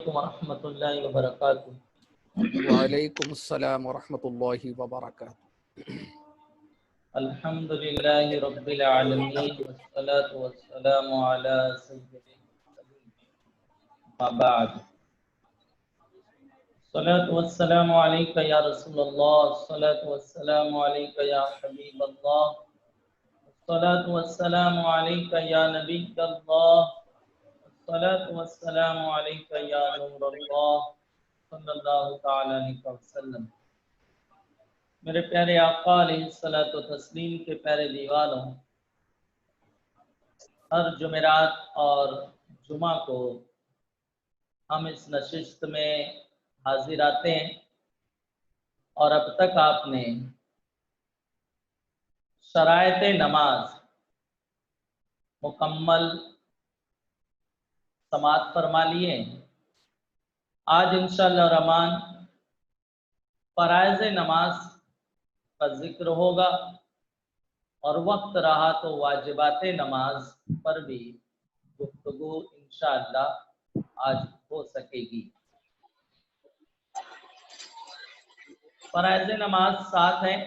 ورحمۃ اللہ وبرکاتہ۔ وعلیکم السلام ورحمۃ اللہ وبرکاتہ۔ الحمد للہ رب العالمین والصلاة والسلام علی سید المرسلین، اما بعد۔ الصلاة والسلام علیک یا رسول اللہ، الصلاة والسلام علیک یا حبیب اللہ، الصلاة والسلام علیک یا نبی اللہ، الصلاة والسلام علیک یا نور اللہ صلی اللہ تعالی علیہ وسلم۔ میرے پیارے آقا علیہ الصلوۃ و تسلیم کے پیارے دیوانوں، ہر جمعرات اور جمعہ کو ہم اس نشست میں حاضر آتے ہیں، اور اب تک آپ نے شرائط نماز مکمل سماعت فرما لیے ہیں۔ آج انشاءاللہ الرحمن فرائض نماز کا ذکر ہوگا، اور وقت رہا تو واجبات نماز پر بھی گفتگو انشاءاللہ آج ہو سکے گی۔ فرائض نماز 7 ہیں۔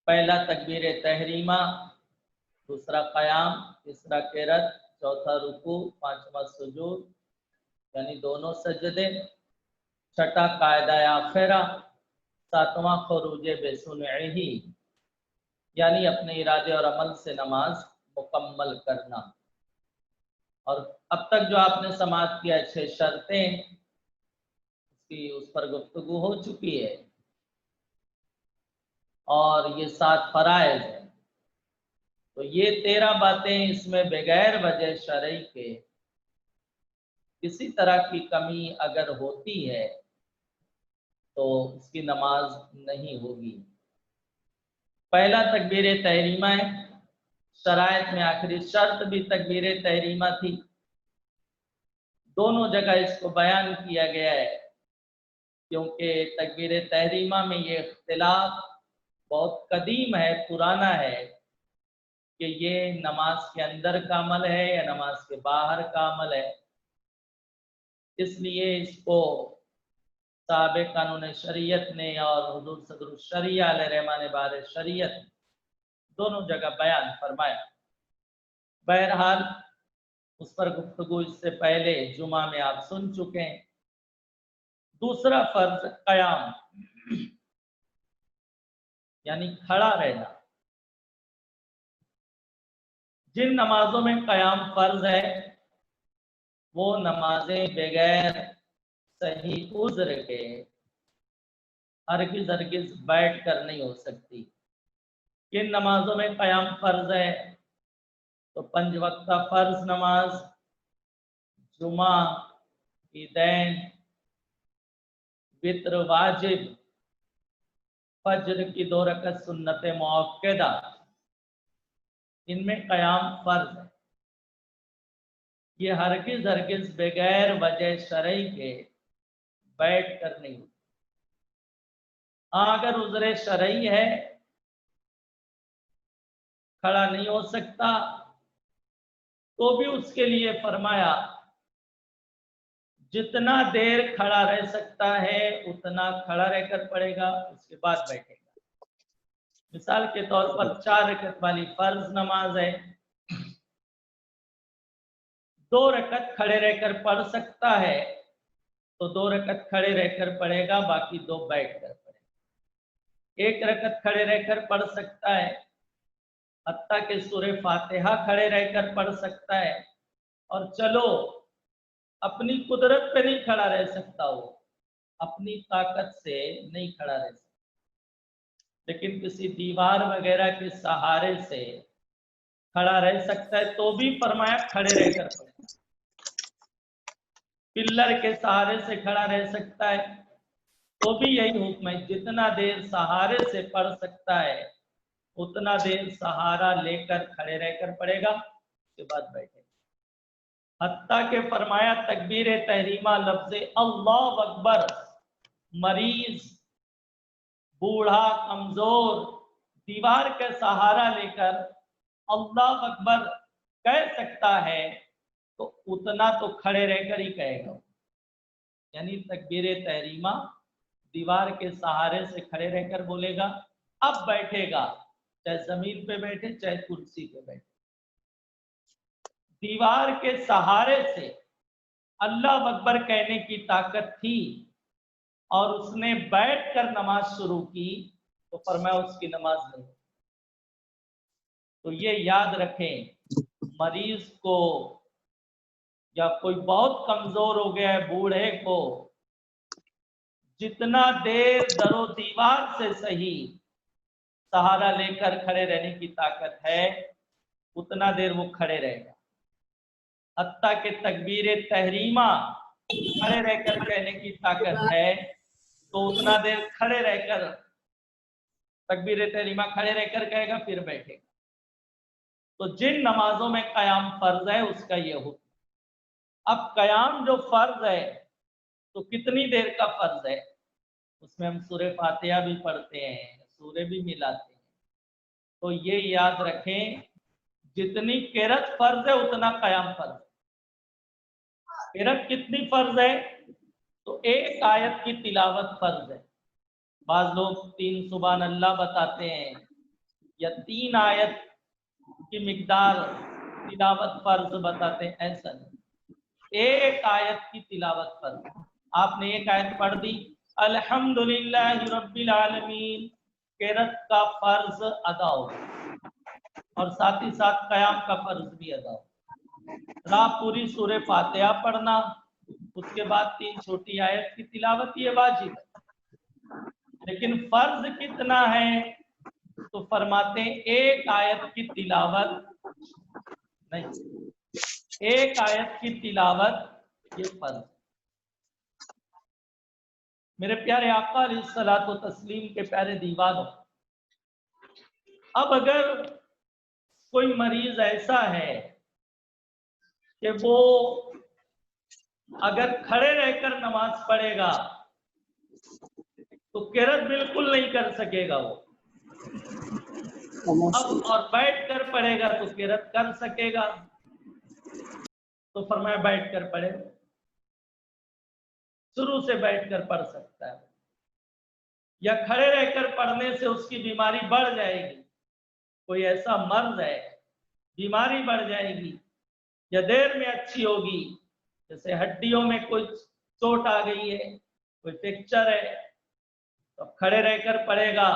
پہلا تکبیر تحریمہ، دوسرا قیام، تیسرا قرات، چوتھا رکوع، پانچواں سجود یعنی دونوں سجدے، چھٹا قاعدہ آخرہ، ساتواں خروج بسنعہ یعنی اپنے ارادے اور عمل سے نماز مکمل کرنا۔ اور اب تک جو آپ نے سماعت کیا 6 شرطیں، اس پر گفتگو ہو چکی ہے، اور یہ 7 فرائض ہیں۔ تو یہ 13 باتیں اس میں بغیر وجہ شرعی کے کسی طرح کی کمی اگر ہوتی ہے تو اس کی نماز نہیں ہوگی۔ پہلا تکبیر تحریمہ ہے۔ شرائط میں آخری شرط بھی تکبیر تحریمہ تھی۔ دونوں جگہ اس کو بیان کیا گیا ہے، کیونکہ تکبیر تحریمہ میں یہ اختلاف بہت قدیم ہے، پرانا ہے کہ یہ نماز کے اندر کا عمل ہے یا نماز کے باہر کا عمل ہے۔ اس لیے اس کو صاحب قانون شریعت نے اور حضور صدر الشریعہ علیہ رحمٰن بار شریعت دونوں جگہ بیان فرمایا۔ بہرحال اس پر گفتگو اس سے پہلے جمعہ میں آپ سن چکے ہیں۔ دوسرا فرض قیام یعنی کھڑا رہنا۔ جن نمازوں میں قیام فرض ہے وہ نمازیں بغیر صحیح عذر کے ہرگز بیٹھ کر نہیں ہو سکتی۔ کن نمازوں میں قیام فرض ہے؟ تو 5 وقتہ فرض نماز، جمعہ، عیدین، وتر واجب، فجر کی 2 رکعت سنت مؤکدہ، ان میں قیام فرض ہے۔ یہ ہرگز بغیر وجہ شرعی کے بیٹھ کر نہیں ہوتی۔ اگر عذر شرعی ہے، کھڑا نہیں ہو سکتا، تو بھی اس کے لیے فرمایا جتنا دیر کھڑا رہ سکتا ہے اتنا کھڑا رہ کر پڑے گا، اس کے بعد بیٹھے گا۔ مثال کے طور پر 4 رکعت والی فرض نماز ہے، 2 رکعت کھڑے رہ کر پڑھ سکتا ہے تو 2 رکعت کھڑے رہ کر پڑھے گا، باقی 2 بیٹھ کر پڑھے گا۔ 1 رکعت کھڑے رہ کر پڑھ سکتا ہے، حتیٰ کہ سورہ فاتحہ کھڑے رہ کر پڑھ سکتا ہے، اور چلو اپنی قدرت پہ نہیں کھڑا رہ سکتا، وہ اپنی طاقت سے نہیں کھڑا رہ سکتا، لیکن کسی دیوار وغیرہ کے سہارے سے کھڑا رہ سکتا ہے، تو بھی فرمایا کھڑے رہ کر پڑھے۔ پلر کے سہارے سے کھڑا رہ سکتا ہے تو بھی یہی حکم ہے، جتنا دیر سہارے سے پڑھ سکتا ہے اتنا دیر سہارا لے کر کھڑے رہ کر پڑھے گا، اس کے بعد بیٹھے گا۔ حتیٰ کہ فرمایا تکبیر تحریمہ لفظ اللہ اکبر مریض، بوڑھا، کمزور دیوار کا سہارا لے کر اللہ اکبر کہہ سکتا ہے، तो उतना तो खड़े रहकर ही कहेगा, यानी तकबीर तहरीमा दीवार के सहारे से खड़े रहकर बोलेगा। अब बैठेगा, चाहे जमीन पे बैठे चाहे कुर्सी पे बैठे, दीवार के सहारे से अल्लाह अकबर कहने की ताकत थी और उसने बैठकर नमाज शुरू की तो फरमाया उसकी नमाज नहीं। तो ये याद रखें, मरीज को या कोई बहुत कमजोर हो गया है बूढ़े को, जितना देर दरो दीवार से सही सहारा लेकर खड़े रहने की ताकत है उतना देर वो खड़े रहेगा। हत्ता के तकबीर तहरीमा खड़े रहकर कहने की ताकत है तो उतना देर खड़े रहकर तकबीर तहरीमा खड़े रहकर कहेगा, फिर बैठेगा। तो जिन नमाजों में कयाम फर्ज है उसका ये हुक्म। अब कयाम जो फर्ज है तो कितनी देर का फर्ज है, उसमें हम सूरह फातिहा भी पढ़ते हैं, सूरे भी मिलाते हैं। तो ये याद रखें, जितनी किरत फर्ज है उतना कयाम फर्ज है। किरत कितनी फर्ज है, तो एक आयत की तिलावत फर्ज है। बाज लोग 3 सुभान अल्लाह बताते हैं या 3 आयत की मिकदार तिलावत फर्ज बताते हैं, ऐसा नहीं, एक आयत की तिलावत फर्ज। आपने एक आयत पढ़ दी अल्हम्दुलिल्लाहि रब्बिल आलमीन, किरत का फर्ज अदा हो और साथ ही साथ कयाम का फर्ज भी अदा हो। पूरी सूरह फातिहा पढ़ना, उसके बाद 3 छोटी आयत की तिलावत, ये वाजिब है। लेकिन फर्ज कितना है, तो फरमाते हैं एक आयत की तिलावत नहीं, एक आयत की तिलावत ये फर्ज। मेरे प्यारे आका अलैहिस्सलातु तस्लीम के प्यारे दीवानों, अब अगर कोई मरीज ऐसा है कि वो अगर खड़े रहकर नमाज पढ़ेगा तो किरत बिल्कुल नहीं कर सकेगा वो, अब और बैठकर पढ़ेगा तो किरत कर सकेगा। तो फरमाया बैठकर पढ़े, शुरू से बैठकर पढ़ सकता है। या खड़े रहकर पढ़ने से उसकी बीमारी बढ़ जाएगी, कोई ऐसा मर्ज है बीमारी बढ़ जाएगी या देर में अच्छी होगी, जैसे हड्डियों में कोई चोट आ गई है, कोई फ्रैक्चर है, तो खड़े रहकर पढ़ेगा,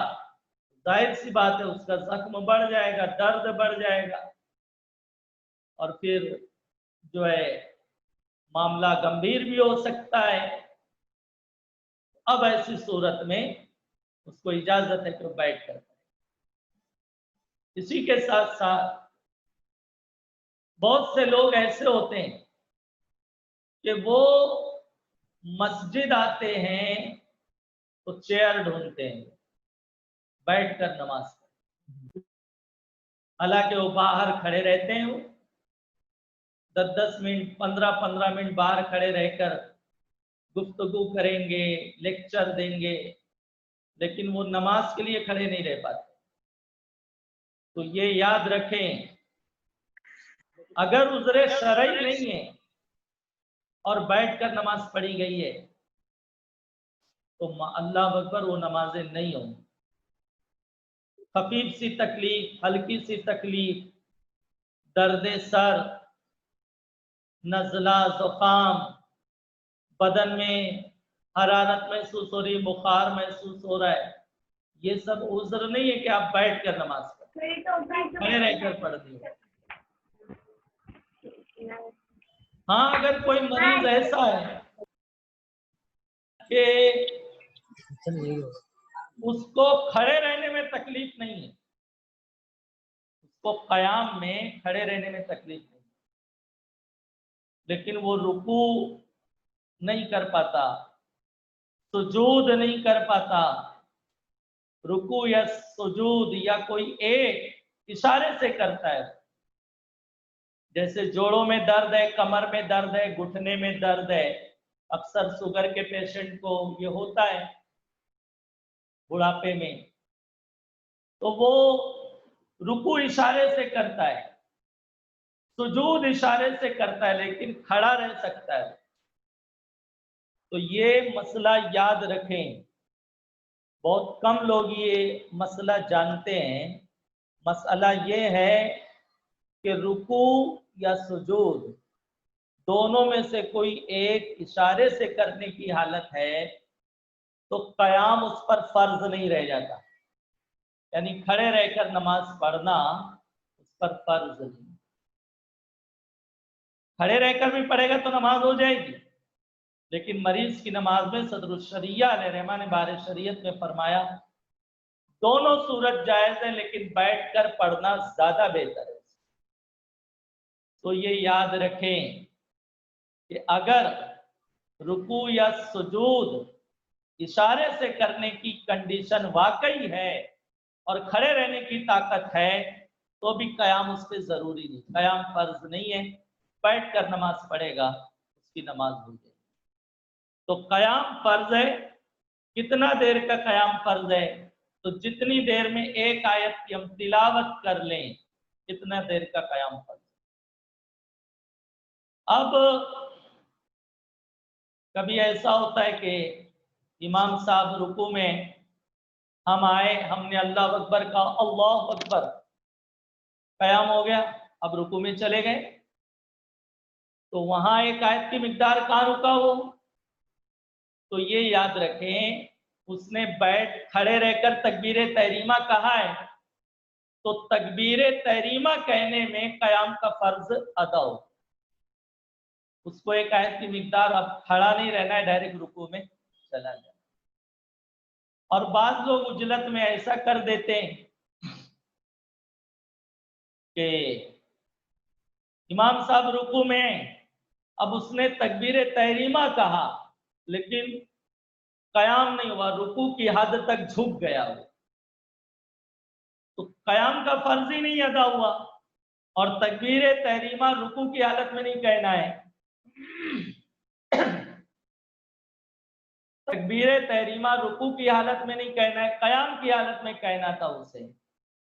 जाहिर सी बात है उसका जख्म बढ़ जाएगा, दर्द बढ़ जाएगा और फिर जो है मामला गंभीर भी हो सकता है। अब ऐसी सूरत में उसको इजाजत है कि वो बैठ कर। इसी के साथ साथ बहुत से लोग ऐसे होते हैं कि वो मस्जिद आते हैं तो चेयर ढूंढते हैं बैठकर नमाज पढ़ें, हालांकि वो बाहर खड़े रहते हैं, 10-10 मिनट 15-15 मिनट बाहर खड़े रहकर गुफ्तगू करेंगे, लेक्चर देंगे, लेकिन वो नमाज के लिए खड़े नहीं रह पाते। तो ये याद रखें, अगर उज़्र शरई नहीं है और बैठकर नमाज पढ़ी गई है तो अल्लाह अकबर वो नमाजें नहीं होंगी। खफीफ सी तकलीफ, हल्की सी तकलीफ, दर्द सर, नज़ला, जुकाम, बदन में हरारत महसूस हो रही, बुखार महसूस हो रहा है, ये सब उज़्र नहीं है कि आप बैठकर नमाज पढ़ें, खड़े रहकर पढ़ दिए। हाँ, अगर कोई मरीज ऐसा है कि उसको खड़े रहने में तकलीफ नहीं है, उसको कयाम में खड़े रहने में तकलीफ नहीं, लेकिन वो रुकू नहीं कर पाता, सुजूद नहीं कर पाता, रुकू या सुजूद या कोई एक इशारे से करता है, जैसे जोड़ों में दर्द है, कमर में दर्द है, घुटने में दर्द है, अक्सर शुगर के पेशेंट को ये होता है बुढ़ापे में, तो वो रुकू इशारे से करता है, सुजूद इशारे से करता है लेकिन खड़ा रह सकता है। तो ये मसला याद रखें, बहुत कम लोग ये मसला जानते हैं। मसला ये है कि रुकू या सुजूद दोनों में से कोई एक इशारे से करने की हालत है तो कयाम उस पर फर्ज नहीं रह जाता, यानी खड़े रहकर नमाज पढ़ना उस पर फर्ज नहीं। खड़े रहकर भी पढ़ेगा तो नमाज हो जाएगी, लेकिन मरीज की नमाज में सदरुशरिया रहमान ने बारे शरीयत में फरमाया दोनों सूरत जायज है लेकिन बैठकर पढ़ना ज्यादा बेहतर है। तो ये याद रखें कि अगर रुकू या सुजूद इशारे से करने की कंडीशन वाकई है और खड़े रहने की ताकत है तो भी कयाम उस पर जरूरी नहीं, कयाम फर्ज नहीं है, बैठ कर नमाज पढ़ेगा उसकी नमाज हो जाएगी। तो कयाम फर्ज है। कितना देर का कयाम फर्ज है? तो जितनी देर में एक आयत की हम तिलावत कर लें इतना देर का कयाम फर्ज। अब कभी ऐसा होता है कि इमाम साहब रुकू में हम आए, हमने अल्लाह अकबर कहा, अल्लाह अकबर, कयाम हो गया, अब रुकू में चले गए, तो वहां एक आयत की मिकदार कहाँ रुका हो? तो ये याद रखें उसने बैठ खड़े रहकर तकबीर तहरीमा कहा है तो तकबीर तहरीमा कहने में कयाम का फर्ज अदा हो। उसको एक आयत की मिकदार, अब खड़ा नहीं रहना है, डायरेक्ट रुकू में चला जाए। और बाज लोग उजलत में ऐसा कर देते हैं कि इमाम साहब रुकू में, अब उसने तकबीर तहरीमा कहा लेकिन कयाम नहीं हुआ, रुकू की हद तक झुक गया वो, तो कयाम का फर्ज ही नहीं अदा हुआ। और तकबीर तहरीमा रुकू की हालत में नहीं कहना है, तकबीर तहरीमा रुकू की हालत में नहीं कहना है, कयाम की हालत में कहना था उसे,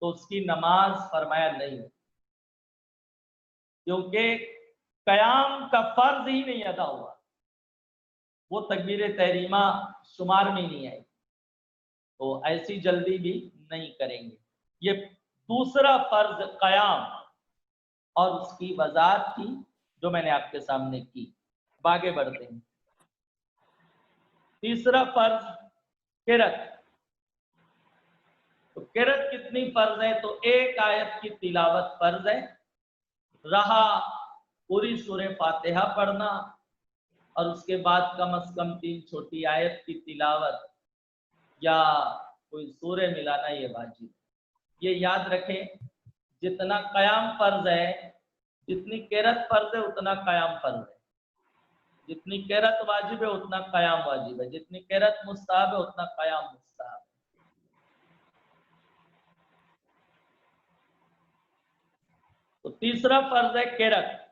तो उसकी नमाज फरमाया नहीं, क्योंकि कयाम का फर्ज ही नहीं अदा हुआ, वो तकबीर तहरीमा शुमार में नहीं आई, तो ऐसी जल्दी भी नहीं करेंगे। ये दूसरा फर्ज कयाम और उसकी वजाहत थी जो मैंने आपके सामने की। आगे बढ़ते हैं। तीसरा फर्ज किरत। तो किरत कितनी फर्ज है? तो एक आयत की तिलावत फर्ज है, रहा पूरी सूरे फातिहा पढ़ना और उसके बाद कम से कम 3 छोटी आयत की तिलावत या कोई सूरे मिलाना ये वाजिब। ये याद रखें जितना कयाम फर्ज है, जितनी किरत फर्ज है उतना कयाम फर्ज है, जितनी किरत वाजिब है उतना कयाम वाजिब है, जितनी किरत मुस्ताहब है उतना कयाम मुस्ताहब है। तो तीसरा फर्ज है किरत।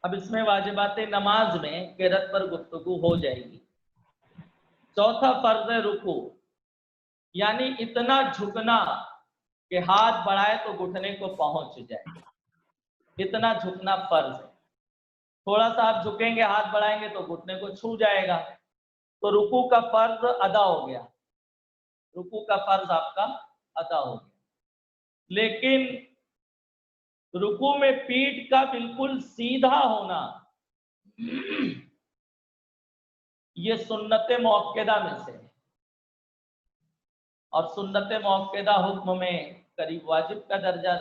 अब इसमें वाजिबात नमाज में किरत पर गुफ्तगू हो जाएगी। चौथा फर्ज है रुकू, यानी इतना झुकना कि हाथ बढ़ाए तो घुटने को पहुंच जाए, इतना झुकना फर्ज है। थोड़ा सा आप झुकेंगे, हाथ बढ़ाएंगे तो घुटने को छू जाएगा, तो रुकू का फर्ज अदा हो गया, रुकू का फर्ज आपका अदा हो गया। लेकिन रुकू में पीठ का बिल्कुल सीधा होना ये सुन्नत मुअक्कदा में से है, और सुन्नत मुअक्कदा हुक्म में करीब वाजिब का दर्जा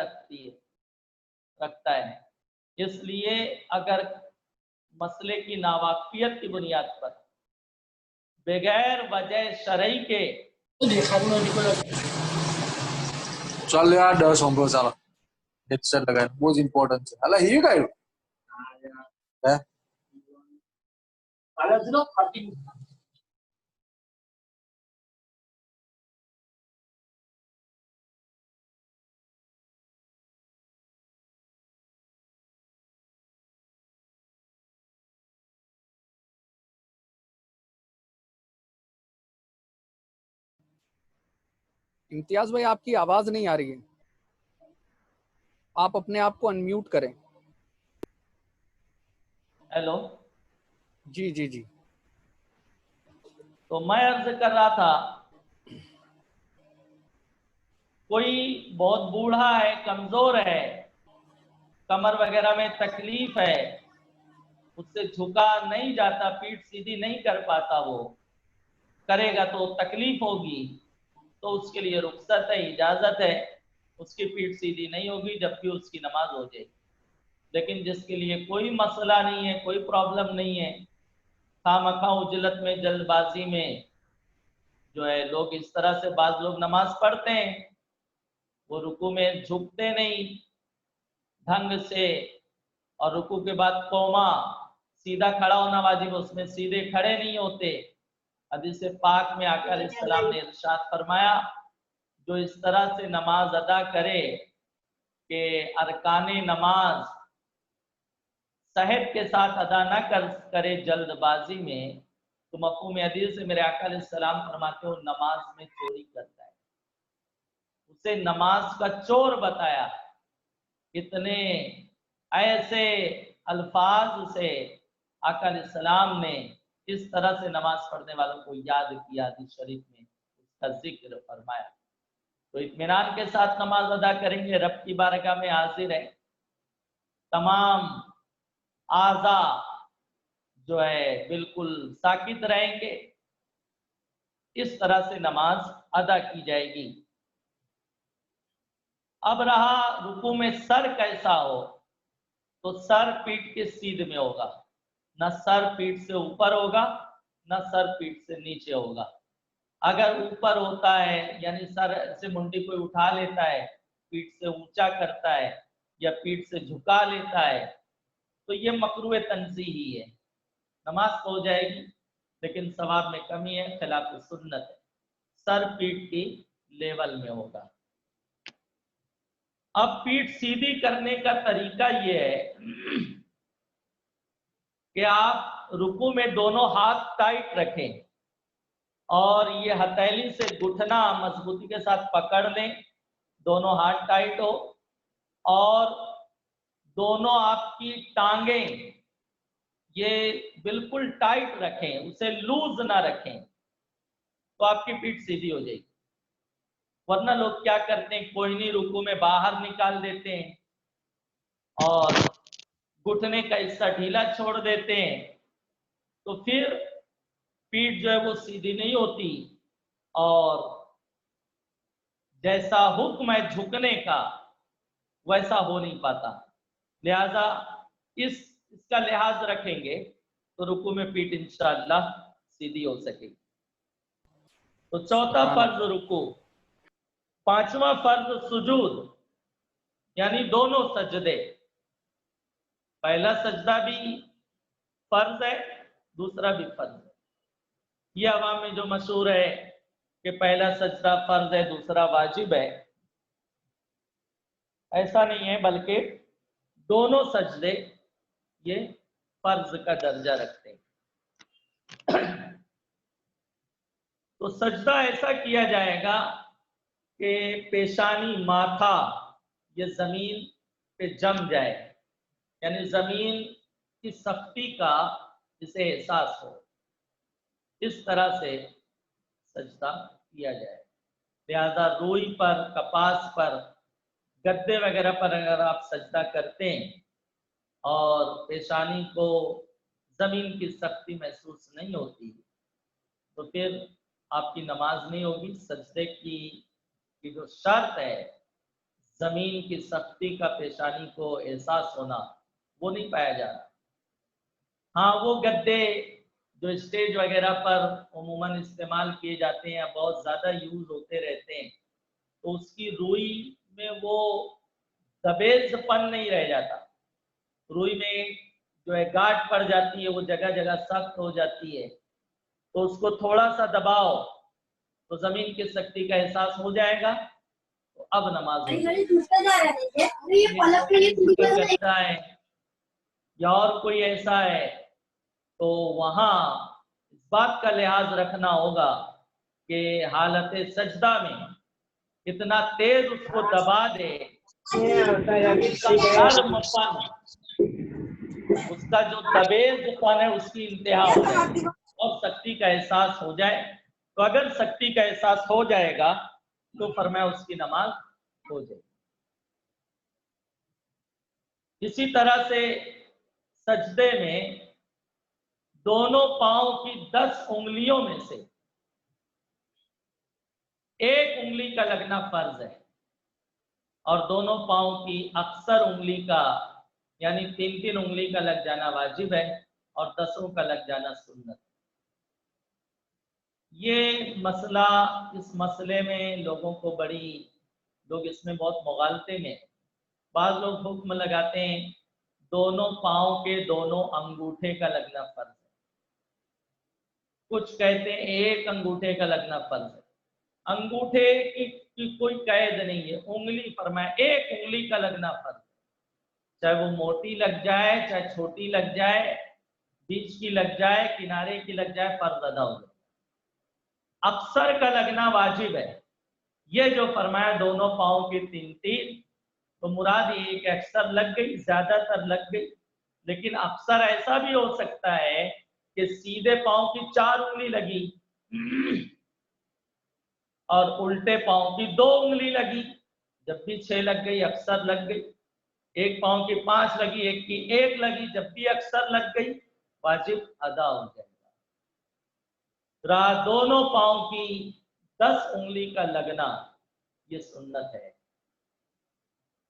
रखता है। इसलिए अगर मसले की नावाकियत की बुनियाद पर बगैर वजह शरई के चल यार 10 होंगे चलो हेडसेट लगाए बहुत इंपॉर्टेंट है अला ही काय है इम्तियाज भाई आपकी आवाज नहीं आ रही है। آپ اپنے آپ کو انمیوٹ کریں. ہیلو. جی جی جی. تو میں عرض کر رہا تھا کوئی بہت بوڑھا ہے، کمزور ہے، کمر وغیرہ میں تکلیف ہے، اس سے جھکا نہیں جاتا، پیٹھ سیدھی نہیں کر پاتا، وہ کرے گا تو تکلیف ہوگی، تو اس کے لیے رخصت ہے، اجازت ہے، اس کی پیٹھ سیدھی نہیں ہوگی جب کہ اس کی نماز ہو جائے. لیکن جس کے لیے کوئی مسئلہ نہیں ہے، کوئی پرابلم نہیں ہے، خواہ اجلت میں، جلد بازی میں جو ہے لوگ اس طرح سے، بعض لوگ نماز پڑھتے ہیں وہ رکوع میں جھکتے نہیں ڈھنگ سے، اور رکوع کے بعد قوما سیدھا کھڑا ہونا واجب، اس میں سیدھے کھڑے نہیں ہوتے. حدیث پاک میں آقا علیہ السلام نے ارشاد فرمایا جو اس طرح سے نماز ادا کرے کہ ارکان نماز صحت کے ساتھ ادا نہ کرے جلد بازی میں، تو مفہوم حدیث سے میرے آقا علیہ السلام فرماتے ہو نماز میں چوری کرتا ہے. اسے نماز کا چور بتایا. اتنے ایسے الفاظ سے آقا علیہ السلام نے اس طرح سے نماز پڑھنے والوں کو یاد کیا، حدیث شریف میں اس کا ذکر فرمایا. تو اطمینان کے ساتھ نماز ادا کریں گے، رب کی بارگاہ میں حاضر ہے، تمام اعضاء جو ہے بالکل ساکت رہیں گے، اس طرح سے نماز ادا کی جائے گی. اب رہا رکوع میں سر کیسا ہو، تو سر پیٹھ کے سیدھ میں ہوگا، نہ سر پیٹھ سے اوپر ہوگا نہ سر پیٹھ سے نیچے ہوگا. اگر اوپر ہوتا ہے یعنی سر سے منڈی کوئی اٹھا لیتا ہے، پیٹھ سے اونچا کرتا ہے یا پیٹھ سے جھکا لیتا ہے تو یہ مکروہ تنزیہی ہے، نماز تو ہو جائے گی لیکن ثواب میں کمی ہے، خلاف سنت ہے. سر پیٹھ کی لیول میں ہوگا. اب پیٹھ سیدھی کرنے کا طریقہ یہ ہے کہ آپ رکوع میں دونوں ہاتھ ٹائٹ رکھیں اور یہ ہتھیلی سے گھٹنا مضبوطی کے ساتھ پکڑ لیں، دونوں ہاتھ ٹائٹ ہو، اور دونوں آپ کی ٹانگیں یہ بالکل ٹائٹ رکھیں، اسے لوز نہ رکھیں، تو آپ کی پیٹھ سیدھی ہو جائے گی. ورنہ لوگ کیا کرتے ہیں، کوئی نہیں رکوع میں باہر نکال دیتے ہیں اور گھٹنے کا حصہ ڈھیلا چھوڑ دیتے ہیں، تو پھر پیٹھ جو ہے وہ سیدھی نہیں ہوتی، اور جیسا حکم ہے جھکنے کا ویسا ہو نہیں پاتا. لہذا اس کا لحاظ رکھیں گے تو رکوع میں پیٹھ انشاءاللہ سیدھی ہو سکے گی. تو چوتھا فرض رکوع. پانچواں فرض سجود، یعنی دونوں سجدے. پہلا سجدہ بھی فرض ہے، دوسرا بھی فرض ہے. یہ عوام میں جو مشہور ہے کہ پہلا سجدہ فرض ہے دوسرا واجب ہے، ایسا نہیں ہے، بلکہ دونوں سجدے یہ فرض کا درجہ رکھتے ہیں. تو سجدہ ایسا کیا جائے گا کہ پیشانی، ماتھا یہ زمین پہ جم جائے، یعنی زمین کی سختی کا جسے احساس ہو، اس طرح سے سجدہ کیا جائے. لہذا روئی پر، کپاس پر، گدے وغیرہ پر اگر آپ سجدہ کرتے ہیں اور پیشانی کو زمین کی سختی محسوس نہیں ہوتی تو پھر آپ کی نماز نہیں ہوگی. سجدے کی جو شرط ہے زمین کی سختی کا پیشانی کو احساس ہونا، وہ نہیں پایا جا رہا. ہاں وہ گدے جو اسٹیج وغیرہ پر عموماً استعمال کیے جاتے ہیں، بہت زیادہ یوز ہوتے رہتے ہیں، تو اس کی روئی میں وہ دبیز پن نہیں رہ جاتا. روئی میں جو ہے گاٹھ پڑ جاتی ہے، وہ جگہ جگہ سخت ہو جاتی ہے، تو اس کو تھوڑا سا دباؤ تو زمین کی سختی کا احساس ہو جائے گا، تو اب نماز ہو جائے گی. گدا ہے یا اور کوئی ایسا ہے تو وہاں اس بات کا لحاظ رکھنا ہوگا کہ حالت سجدہ میں اتنا تیز اس کو دبا دے उसका नरमपन, उसका जो दबेजपन है उसकी इंतहा हो जाए और शक्ति का एहसास हो जाए। तो अगर शक्ति का एहसास हो जाएगा तो फरमाया उसकी नमाज हो जाएगी। इसी तरह से सजदे में दोनों पांव की 10 उंगलियों में से एक उंगली का लगना फर्ज है और दोनों पांव की अक्सर उंगली का यानी 3-3 उंगली का लग जाना वाजिब है और 10 का लग जाना सुन्नत। ये मसला, इस मसले में लोगों को लोग इसमें बहुत मुगालते हैं। बाज लोग हुक्म लगाते हैं दोनों पांव के दोनों अंगूठे का लगना फर्ज है, कुछ कहते हैं एक अंगूठे का लगना फर्ज है। अंगूठे की कोई कैद नहीं है, उंगली फरमाया एक उंगली का लगना फर्ज है, चाहे वो मोटी लग जाए चाहे छोटी लग जाए, बीच की लग जाए किनारे की लग जाए, फर्ज अदा हो जाए। अक्सर का लगना वाजिब है। ये जो फरमाया दोनों पाँव की 3-3, तो मुराद ये कि अक्सर लग गई, ज्यादातर लग गई, लेकिन अक्सर ऐसा भी हो सकता है कि सीधे पाँव की 4 उंगली लगी और उल्टे पाँव की 2 उंगली लगी, जब भी 6 लग गई, अक्सर लग गई। एक पाँव की 5 लगी, एक की 1 लगी, जब भी अक्सर लग गई, वाजिब अदा हो जाएगा। दोनों पाँव की 10 उंगली का लगना ये सुन्नत है।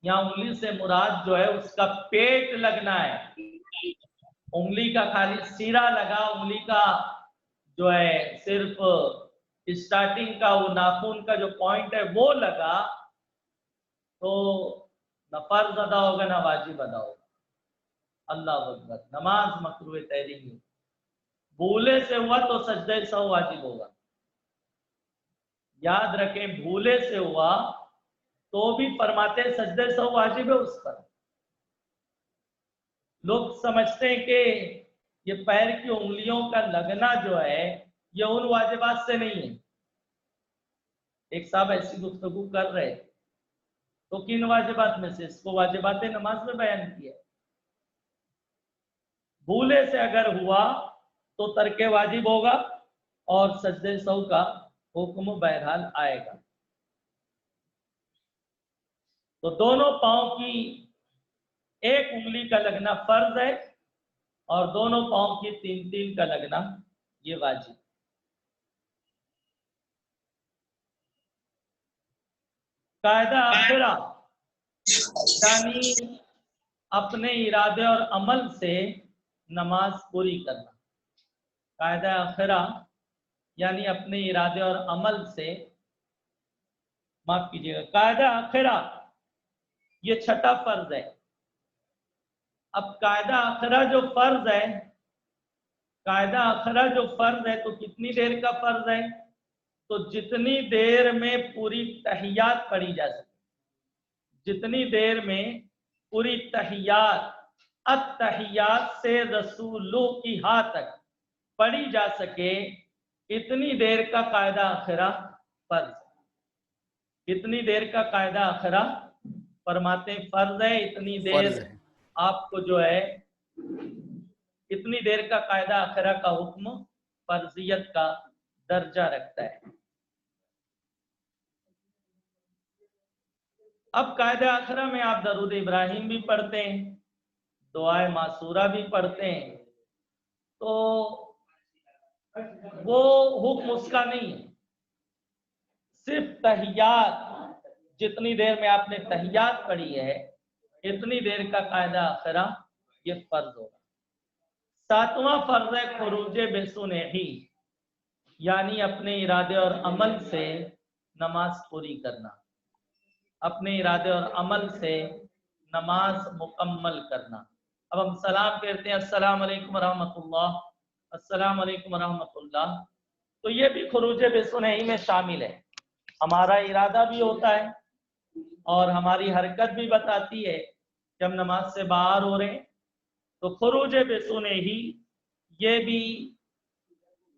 यहाँ उंगली से मुराद जो है उसका पेट लगना है। उंगली का खाली सिरा लगा, उंगली का जो है सिर्फ स्टार्टिंग का वो नाखून का जो पॉइंट है वो लगा तो न फर्ज अदा होगा ना वाजिब अदा होगा। अल्लाह अकबर। नमाज मकरूह तहरीमी, भूले से हुआ तो सजदे सौ वाजिब होगा। याद रखें, भूले से हुआ तो भी फरमाते सजदे सौ वाजिब है उस पर। लोग समझते हैं कि ये पैर की उंगलियों का लगना जो है ये उन वाजिबात से नहीं है। एक साहब ऐसी गुफ्तगू कर रहे तो किन वाजिबात में से इसको वाजिबात नमाज में बयान किया। भूले से अगर हुआ तो तर्के वाजिब होगा और सजदे सौ का हुक्म बहरहाल आएगा। तो दोनों पांव की एक उंगली का लगना फर्ज है और दोनों पांव की 3-3 का लगना ये वाजिब। कायदा आखिरा यानी अपने इरादे और अमल से नमाज पूरी करना। कायदा आखिरा यानी अपने इरादे और अमल से, माफ कीजिएगा, कायदा आखिरा ये छठा फर्ज है। अब कायदा आखिरा जो फर्ज है, कायदा आखिरा जो फर्ज है तो कितनी देर का फर्ज है? तो जितनी देर में पूरी तहियात पढ़ी जा सके, जितनी देर में पूरी तहियात अत्तहियात से रसूलू की हा तक पढ़ी जा सके, इतनी देर का कायदा आखिरा फर्ज। कितनी देर का कायदा आखिरा? फरमाते फर्ज है इतनी देर आपको जो है, इतनी देर का कायदा आखिरा का हुक्म फर्जियत का दर्जा रखता है। अब कायदा आखिरा में आप दरूद इब्राहिम भी पढ़ते हैं, दुआए मासूरा भी पढ़ते हैं, तो वो हुक्म उसका नहीं है। सिर्फ तहियात, जितनी देर में आपने तहियात पढ़ी है इतनी देर का कायदा आखिरा ये फर्ज होगा। 7वां फर्ज है खुरूज बेसुनही, यानी अपने इरादे और अमल से नमाज पूरी करना। अपने इरादे और अमल से नमाज मुकम्मल करना। अब हम सलाम कहते हैं अस्सलाम वालेकुम रहमतुल्लाह, अस्सलाम वालेकुम रहमतुल्लाह, तो ये भी खुरूज बेसुनही में शामिल है। हमारा इरादा भी होता है और हमारी हरकत भी बताती है कि हम नमाज से बाहर हो रहे हैं। तो खुरूज बेसुनही, ये भी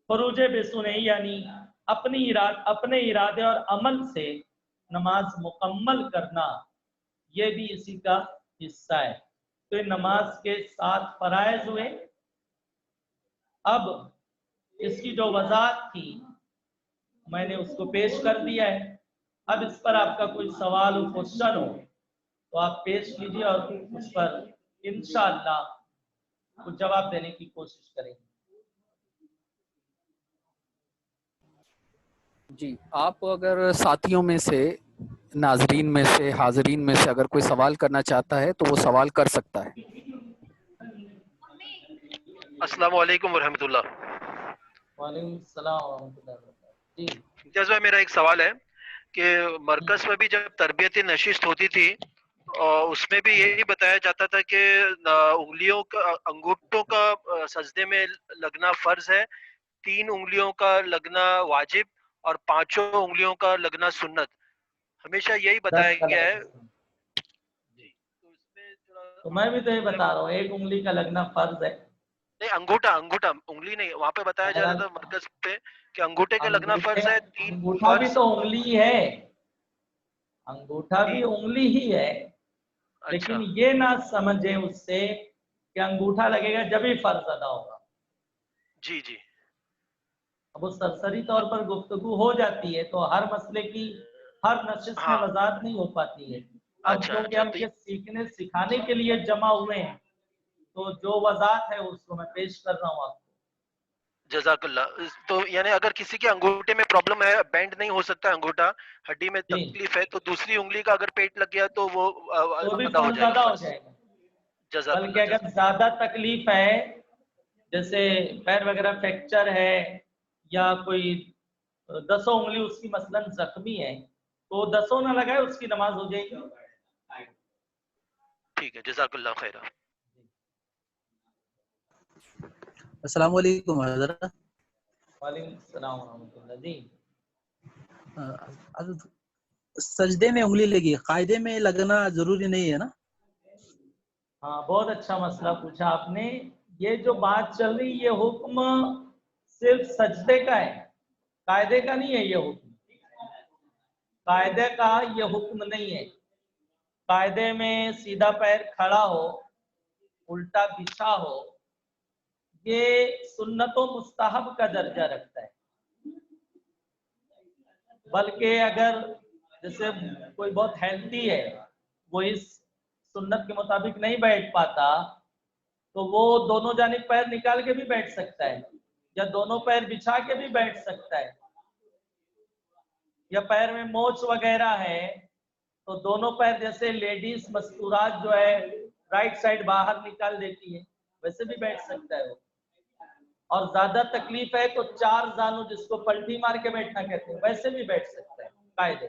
खुरूज बेसुनही यानी अपने इरादे और अमल से नमाज मुकम्मल करना, یہ بھی اسی کا حصہ ہے. تو یہ نماز کے 7 فرائض ہوئے. اب اس کی جو وضاحت تھی میں نے اس کو پیش کر دیا ہے. اب اس پر آپ کا کوئی سوال و کوشچن ہو تو آپ پیش کیجیے اور اس پر انشاءاللہ کچھ جواب دینے کی کوشش کریں گے. جی آپ اگر ساتھیوں میں سے ناظرین میں سے حاضرین میں سے اگر کوئی سوال کرنا چاہتا ہے تو وہ سوال کر سکتا ہے. السلام علیکم ورحمۃ اللہ. وعلیکم السلام ورحمۃ اللہ وبرکاتہ. جی امتیاز بھائی میرا ایک سوال ہے کہ مرکز میں بھی جب تربیتی نشست ہوتی تھی اس میں بھی یہی بتایا جاتا تھا کہ انگلیوں کا انگوٹھوں کا سجدے میں لگنا فرض ہے, 3 انگلیوں کا لگنا واجب اور 5 انگلیوں کا لگنا سنت. ہمیشہ یہی 10 بتایا کا گیا ہے. لگنا. جی تو اس میں تو میں بھی تو یہ بتا رہا ہوں 1 انگلی کا لگنا فرض ہے. نہیں, انگوٹھا انگلی نہیں, وہاں پہ بتایا جاتا تھا مرکز پہ کہ انگوٹھے کا لگنا فرض ہے, 3 انگوٹھا بھی فرض. تو انگلی ہے, انگوٹھا بھی انگلی ہی ہے. اچھا لیکن یہ نہ سمجھے اس سے کہ انگوٹھا لگے گا جب ہی فرض ادا ہوگا. جی جی اب وہ سرسری طور پر گفتگو ہو جاتی ہے تو ہر مسئلے کی ہر نشست میں ہاں وضاحت نہیں ہو پاتی ہے. اب اچھا کیونکہ اچھا ہم یہ سیکھنے سکھانے کے لیے جمع ہوئے ہیں تو جو وضاحت ہے اس کو میں پیش کر رہا ہوں آپ کو. جزاک اللہ. تو یعنی اگر کسی کے انگوٹھے میں پرابلم ہے, بینڈ نہیں ہو سکتا انگوٹھا, ہڈی میں جی تکلیف ہے, تو دوسری انگلی کا اگر پیٹ لگ گیا تو وہ تو بھی ادا ہو فرض جائے گی ادا ہو فرض. جائے گا. جزاک بلکہ اللہ اگر جزاک. زیادہ تکلیف ہے جیسے پیر وغیرہ فریکچر ہے یا کوئی 10 انگلی اس کی مثلاً زخمی ہے تو 10 نہ لگائے, اس کی نماز ہو جائے گی. ٹھیک ہے, جزاک اللہ خیر. السلام علیکم حضرت. وعلیکم السلام ورحمۃ اللہ. جی سجدے میں انگلی لگی, قاعدے میں لگنا ضروری نہیں ہے نا؟ ہاں بہت اچھا مسئلہ پوچھا آپ نے. یہ جو بات چل رہی یہ حکم صرف سجدے کا ہے, قاعدے کا نہیں ہے. یہ حکم قاعدے کا یہ حکم نہیں ہے. قاعدے میں سیدھا پیر کھڑا ہو, الٹا بچھا ہو, یہ سنت و مستحب کا درجہ رکھتا ہے. بلکہ اگر جیسے کوئی بہت ہیلتھی ہے, وہ اس سنت کے مطابق نہیں بیٹھ پاتا تو وہ دونوں جانب پیر نکال کے بھی بیٹھ سکتا ہے یا دونوں پیر بچھا کے بھی بیٹھ سکتا ہے. یا پیر میں موچ وغیرہ ہے تو دونوں پیر, جیسے لیڈیز مستورات جو ہے رائٹ سائڈ باہر نکال دیتی ہے, ویسے بھی بیٹھ سکتا ہے وہ. اور زیادہ تکلیف ہے تو 4 زانو جس کو پلٹی مار کے بیٹھنا کہتے ہیں ویسے بھی بیٹھ سکتا ہے قاعدے.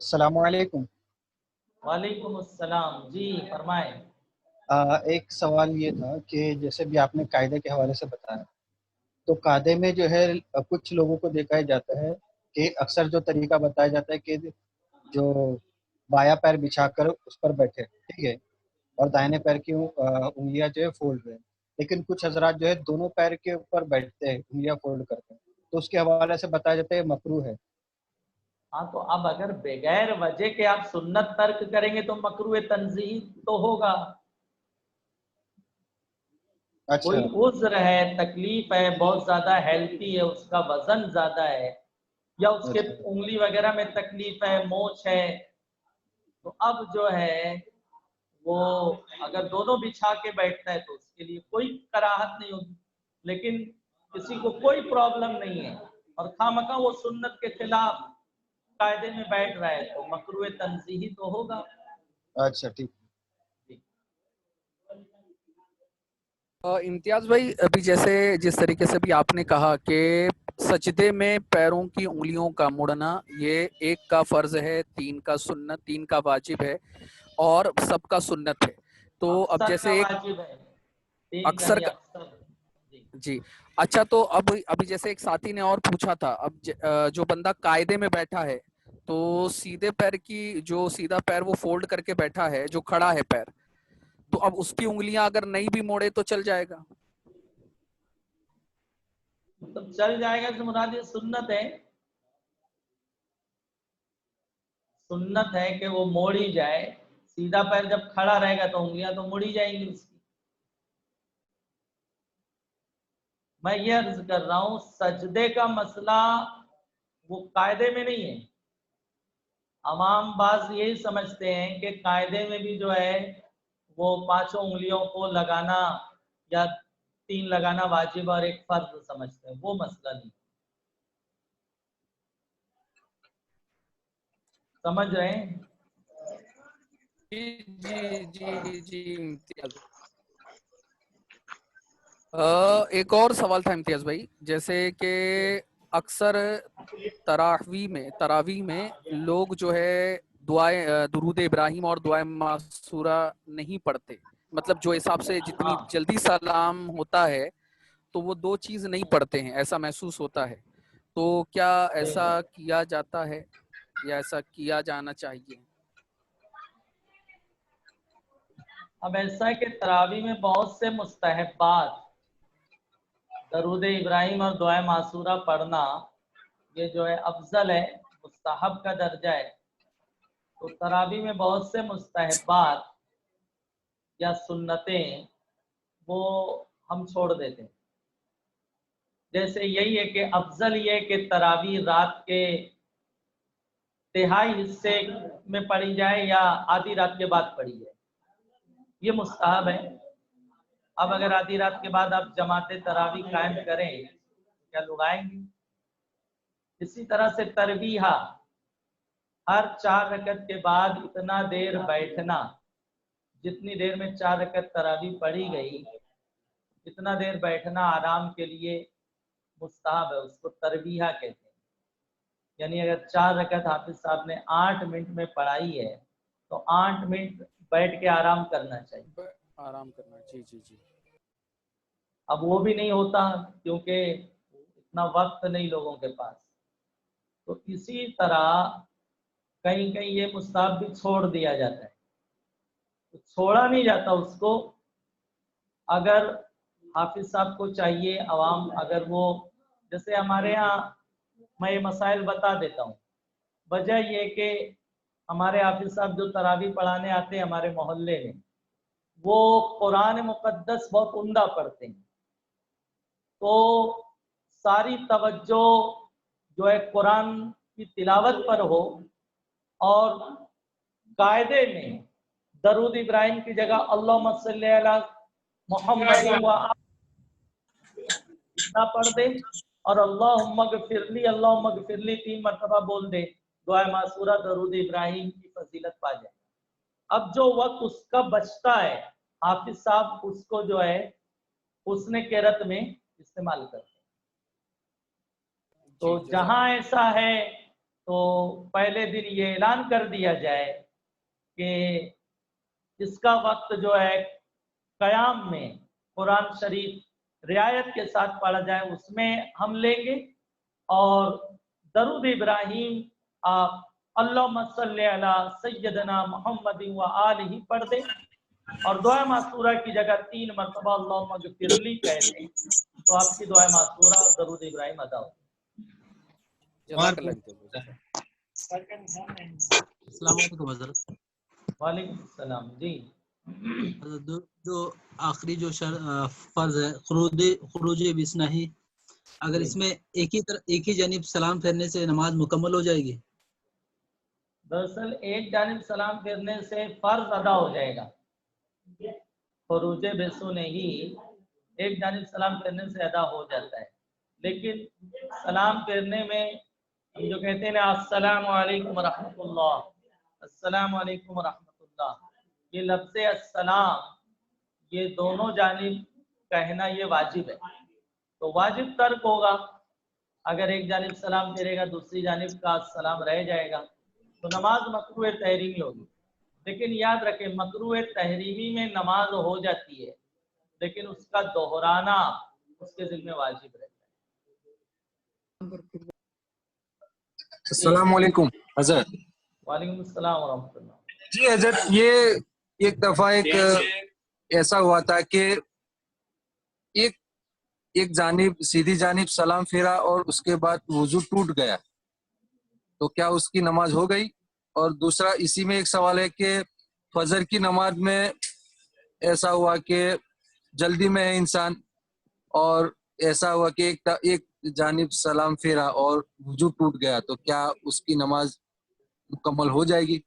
السلام علیکم. وعلیکم السلام. جی فرمائیں. ایک سوال یہ تھا کہ جیسے بھی آپ نے قاعدے کے حوالے سے بتایا, تو قاعدے میں جو ہے کچھ لوگوں کو دیکھا جاتا ہے کہ اکثر جو طریقہ بتایا جاتا ہے کہ جو بایاں پیر بچھا کر اس پر بیٹھے, ٹھیک ہے, اور دائنے پیر کی انگلیاں جو ہے فولڈ رہے, لیکن کچھ حضرات جو ہے دونوں پیر کے اوپر بیٹھتے ہیں, انگلیاں فولڈ کرتے ہیں, تو اس کے حوالے سے بتایا جاتا ہے مکروہ ہے. ہاں تو اب اگر بغیر وجہ کے آپ سنت ترک کریں گے تو مکروہ تنزیہ تو ہوگا. اچھا کوئی عذر ہے, تکلیف ہے, بہت زیادہ ہیلتھی ہے, اس کا وزن زیادہ ہے, یا اس کے اچھا انگلی وغیرہ میں تکلیف ہے, موچ ہے, تو اب جو ہے وہ اگر دونوں بچھا کے بیٹھتا ہے تو اس کے لیے کوئی کراہت نہیں ہوگی. لیکن کسی کو کوئی پرابلم نہیں ہے اور خواہ وہ سنت کے خلاف قاعدے میں بیٹھ رہا ہے تو مکروہ تنزیہی تو ہوگا. اچھا ٹھیک. امتیاز بھائی ابھی جیسے جس طریقے سے بھی آپ نے کہا کہ سجدے میں پیروں کی انگلیوں کا مڑنا یہ 1 کا فرض ہے, 3 کا سنت, 3 کا واجب ہے اور سب کا سنت ہے. تو اب اکثر کا جیسے ایک واجب ہے, 3 کا اکثر نہیں, کا, اکثر. جی اچھا, تو ابھی جیسے ایک ساتھی نے اور پوچھا تھا, اب جو بندہ قاعدے میں بیٹھا ہے تو سیدھے پیر کی, جو سیدھا پیر وہ فولڈ کر کے بیٹھا ہے, جو کھڑا ہے پیر, تو اب اس کی انگلیاں اگر نہیں بھی موڑے تو چل جائے گا؟ مطلب چل جائے گا تو مراد یہ سنت ہے. सुन्नत है कि वो मोड़ी जाए, सीधा पैर जब खड़ा रहेगा तो उंगलियां तो मुड़ी जाएंगी उसकी। मैं ये अर्ज कर रहा हूं सजदे का मसला वो कायदे में नहीं है। अवाम बाज यही समझते हैं कि कायदे में भी जो है वो 5 उंगलियों को लगाना या 3 लगाना वाजिब और एक फर्ज समझते हैं, वो मसला नहीं। समझ रहे हैं? जी जी जी जी इम्तियाज। एक और सवाल था इम्तियाज भाई, जैसे कि अक्सर तरावी में लोग जो है दुआएं दुरूद इब्राहिम और दुआएं मासूरा नहीं पढ़ते, मतलब जो हिसाब से जितनी हाँ। जल्दी सलाम होता है तो वो 2 चीज नहीं पढ़ते हैं, ऐसा महसूस होता है। तो क्या ऐसा किया जाता है या ऐसा किया जाना चाहिए? अब ऐसा है कि तरावी में बहुत से मुस्तहबात, दरूद इब्राहिम और दुआ मासूरा पढ़ना ये जो है अफजल है, मुस्तहब का दर्जा है। तो तरावी में बहुत से मुस्तहबात या सुन्नतें वो हम छोड़ देते हैं। जैसे यही है कि अफजल ये कि तरावी रात के तिहाई हिस्से में पढ़ी जाए या आधी रात के बाद पढ़ी जाए, ये मुस्तहब है। अब अगर आधी रात के बाद आप जमाते तरावी कायम करें क्या लोग आएंगे? इसी तरह से तरबीहा, हर 4 रकत के बाद इतना देर बैठना, जितनी देर में 4 रकत तरावी पढ़ी गई इतना देर बैठना आराम के लिए मुस्तहब है, उसको तरबीहा कहते हैं। यानी अगर 4 रकत हाफिज साहब ने 8 मिनट में पढ़ाई है तो 8 मिनट बैठ के आराम करना चाहिए। आराम करना, जी जी जी। अब वो भी नहीं होता क्योंकि इतना वक्त नहीं लोगों के पास, तो इसी तरह कहीं कहीं ये मुस्तहब भी छोड़ दिया जाता है। तो छोड़ा नहीं जाता उसको, अगर हाफिज साहब को चाहिए, अवाम अगर वो, जैसे हमारे यहाँ मैं ये मसाइल बता देता हूँ। वजह ये कि हमारे हाफिज साहब जो तरावी पढ़ाने आते हैं हमारे मोहल्ले में, वो कुरान मुकद्दस बहुत उम्दा पढ़ते हैं, तो सारी तवज्जो जो है कुरान की तिलावत पर हो और कायदे में दरूद इब्राहिम की जगह अल्लाहुम्मा सल्ली अला मुहम्मद इतना पढ़ दे और अल्लाहुम्मा गफिरली 3 मरतबा बोल दे, दुआ मासूरा दरूद इब्राहिम की फजीलत पा जाए। अब जो वक्त उसका बचता है हाफिज साहब उसको जो है उसने किरत में इस्तेमाल करते हैं। तो जहां ऐसा है तो पहले दिन ये ऐलान कर दिया जाए कि इसका वक्त जो है कयाम में कुरान शरीफ रियायत के साथ पढ़ा जाए, उसमें हम लेंगे। और दरूद इब्राहिम आप अल्लाहुम्मा सल्ली अला सय्यदना मुहम्मद व आलिही पढ़ दें और दुआ मासूरा की जगह 3 मरतबा अल्लाहुम्मा गफिरली कह दें, तो आपकी दुआ मासूरा और दरूद इब्राहिम अदा हो। वालेकुम सलाम जी। जो आखिरी जो फर्ज है खुरूज बिस्नाही, अगर इसमें एक ही जानिब सलाम फेरने से नमाज मुकम्मल हो जाएगी? दरअसल एक जानिब सलाम फेरने से फर्ज अदा हो जाएगा। खुरूज बिस्नाही एक जानिब सलाम फेरने से अदा हो जाता है, लेकिन सलाम फेरने में हम जो कहते हैं ना अस्सलामु अलैकुम रहमतुल्लाह, अस्सलामु अलैकुम रहमतुल्लाह, ये लफ्ज़ अस्सलाम ये दोनों जानिब कहना ये वाजिब है। तो वाजिब तर्क होगा, अगर एक जानिब सलाम फेरेगा दूसरी जानिब का सलाम रह जाएगा तो नमाज मकरूह तहरीमी होगी। लेकिन याद रखें मकरूह तहरीमी में नमाज हो जाती है लेकिन उसका दोहराना उसके जिम्मे वाजिब रहता है। अस्सलाम वालेकुम हजरत। वालेकुम अस्सलाम व रहमतुल्लाह। जी हजरत, ये एक दफा एक ऐसा हुआ था कि एक जानिब सीधी जानिब सलाम फेरा और उसके बाद वुजू टूट गया, तो क्या उसकी नमाज हो गई? اور دوسرا اسی میں ایک سوال ہے کہ فجر کی نماز میں ایسا ہوا کہ جلدی میں ہے انسان اور ایسا ہوا کہ ایک جانب سلام پھیرا اور وضو ٹوٹ گیا، تو کیا اس کی نماز مکمل ہو جائے گی؟